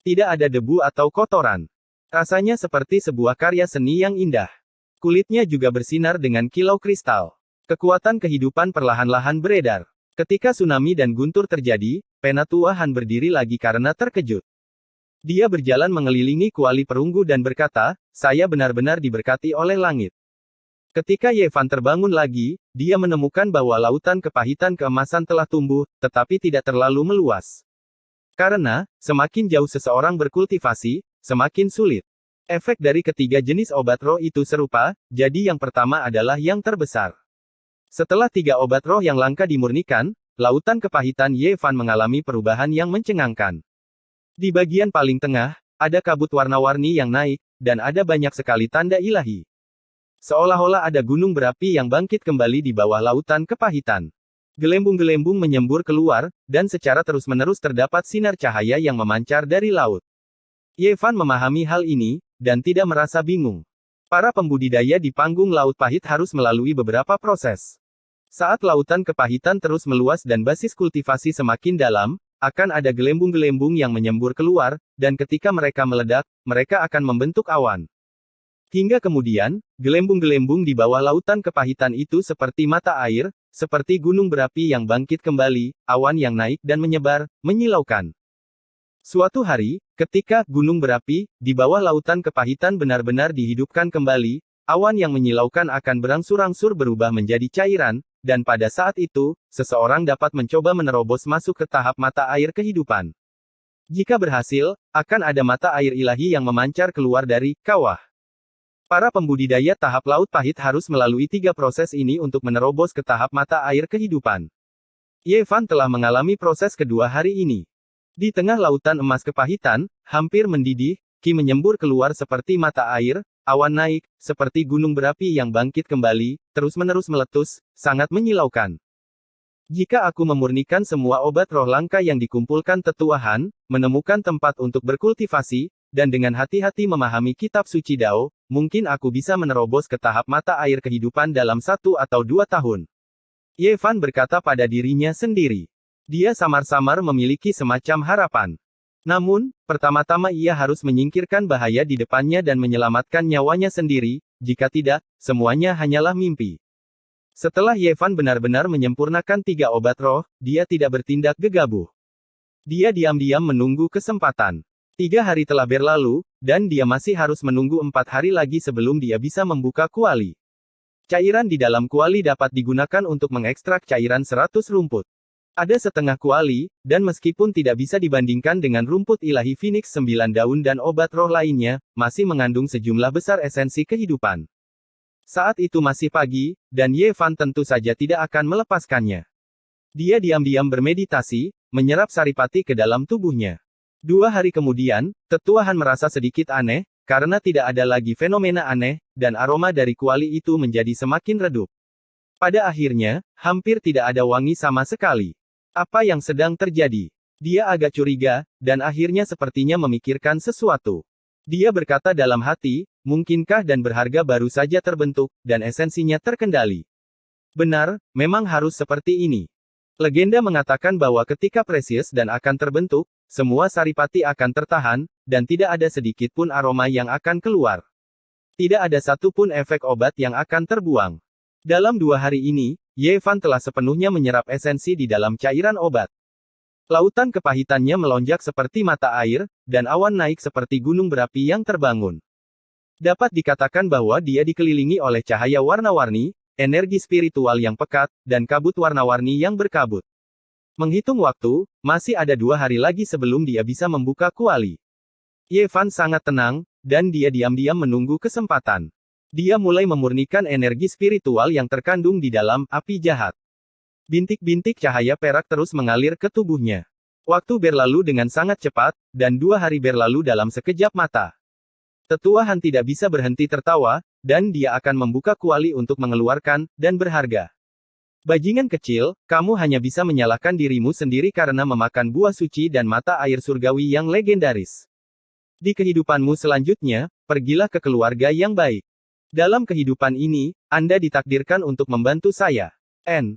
Tidak ada debu atau kotoran. Rasanya seperti sebuah karya seni yang indah. Kulitnya juga bersinar dengan kilau kristal. Kekuatan kehidupan perlahan-lahan beredar. Ketika tsunami dan guntur terjadi, Penatua Han berdiri lagi karena terkejut. Dia berjalan mengelilingi kuali perunggu dan berkata, "Saya benar-benar diberkati oleh langit." Ketika Ye Fan terbangun lagi, dia menemukan bahwa lautan kepahitan keemasan telah tumbuh, tetapi tidak terlalu meluas. Karena, semakin jauh seseorang berkultivasi, semakin sulit. Efek dari ketiga jenis obat roh itu serupa, jadi yang pertama adalah yang terbesar. Setelah 3 obat roh yang langka dimurnikan, lautan kepahitan Ye Fan mengalami perubahan yang mencengangkan. Di bagian paling tengah, ada kabut warna-warni yang naik, dan ada banyak sekali tanda ilahi. Seolah-olah ada gunung berapi yang bangkit kembali di bawah lautan kepahitan. Gelembung-gelembung menyembur keluar, dan secara terus-menerus terdapat sinar cahaya yang memancar dari laut. Ye Fan memahami hal ini, dan tidak merasa bingung. Para pembudidaya di panggung laut pahit harus melalui beberapa proses. Saat lautan kepahitan terus meluas dan basis kultivasi semakin dalam, akan ada gelembung-gelembung yang menyembur keluar, dan ketika mereka meledak, mereka akan membentuk awan. Hingga kemudian, gelembung-gelembung di bawah lautan kepahitan itu seperti mata air, seperti gunung berapi yang bangkit kembali, awan yang naik dan menyebar, menyilaukan. Suatu hari, ketika gunung berapi di bawah lautan kepahitan benar-benar dihidupkan kembali, awan yang menyilaukan akan berangsur-angsur berubah menjadi cairan, dan pada saat itu, seseorang dapat mencoba menerobos masuk ke tahap mata air kehidupan. Jika berhasil, akan ada mata air ilahi yang memancar keluar dari kawah. Para pembudidaya tahap laut pahit harus melalui 3 proses ini untuk menerobos ke tahap mata air kehidupan. Ye Fan telah mengalami proses kedua hari ini. Di tengah lautan emas kepahitan, hampir mendidih, Ki menyembur keluar seperti mata air, awan naik, seperti gunung berapi yang bangkit kembali, terus-menerus meletus, sangat menyilaukan. Jika aku memurnikan semua obat roh langka yang dikumpulkan Tetua Han, menemukan tempat untuk berkultivasi, dan dengan hati-hati memahami kitab suci Dao, mungkin aku bisa menerobos ke tahap mata air kehidupan dalam 1 atau 2 tahun. Ye Fan berkata pada dirinya sendiri. Dia samar-samar memiliki semacam harapan. Namun, pertama-tama ia harus menyingkirkan bahaya di depannya dan menyelamatkan nyawanya sendiri, jika tidak, semuanya hanyalah mimpi. Setelah Ye Fan benar-benar menyempurnakan 3 obat roh, dia tidak bertindak gegabah. Dia diam-diam menunggu kesempatan. 3 hari telah berlalu, dan dia masih harus menunggu 4 hari lagi sebelum dia bisa membuka kuali. Cairan di dalam kuali dapat digunakan untuk mengekstrak cairan 100 rumput. Ada setengah kuali, dan meskipun tidak bisa dibandingkan dengan rumput ilahi Phoenix 9 daun dan obat roh lainnya, masih mengandung sejumlah besar esensi kehidupan. Saat itu masih pagi, dan Ye Fan tentu saja tidak akan melepaskannya. Dia diam-diam bermeditasi, menyerap saripati ke dalam tubuhnya. 2 hari kemudian, Tetua Han merasa sedikit aneh, karena tidak ada lagi fenomena aneh, dan aroma dari kuali itu menjadi semakin redup. Pada akhirnya, hampir tidak ada wangi sama sekali. Apa yang sedang terjadi? Dia agak curiga, dan akhirnya sepertinya memikirkan sesuatu. Dia berkata dalam hati, mungkinkah dan berharga baru saja terbentuk, dan esensinya terkendali. Benar, memang harus seperti ini. Legenda mengatakan bahwa ketika Precious dan akan terbentuk, semua saripati akan tertahan, dan tidak ada sedikit pun aroma yang akan keluar. Tidak ada satupun efek obat yang akan terbuang. Dalam 2 hari ini, Ye Fan telah sepenuhnya menyerap esensi di dalam cairan obat. Lautan kepahitannya melonjak seperti mata air, dan awan naik seperti gunung berapi yang terbangun. Dapat dikatakan bahwa dia dikelilingi oleh cahaya warna-warni, energi spiritual yang pekat, dan kabut warna-warni yang berkabut. Menghitung waktu, masih ada 2 hari lagi sebelum dia bisa membuka kuali. Ye Fan sangat tenang, dan dia diam-diam menunggu kesempatan. Dia mulai memurnikan energi spiritual yang terkandung di dalam api jahat. Bintik-bintik cahaya perak terus mengalir ke tubuhnya. Waktu berlalu dengan sangat cepat, dan 2 hari berlalu dalam sekejap mata. Tetua Han tidak bisa berhenti tertawa, dan dia akan membuka kuali untuk mengeluarkan, dan berharga. Bajingan kecil, kamu hanya bisa menyalahkan dirimu sendiri karena memakan buah suci dan mata air surgawi yang legendaris. Di kehidupanmu selanjutnya, pergilah ke keluarga yang baik. Dalam kehidupan ini, Anda ditakdirkan untuk membantu saya. N.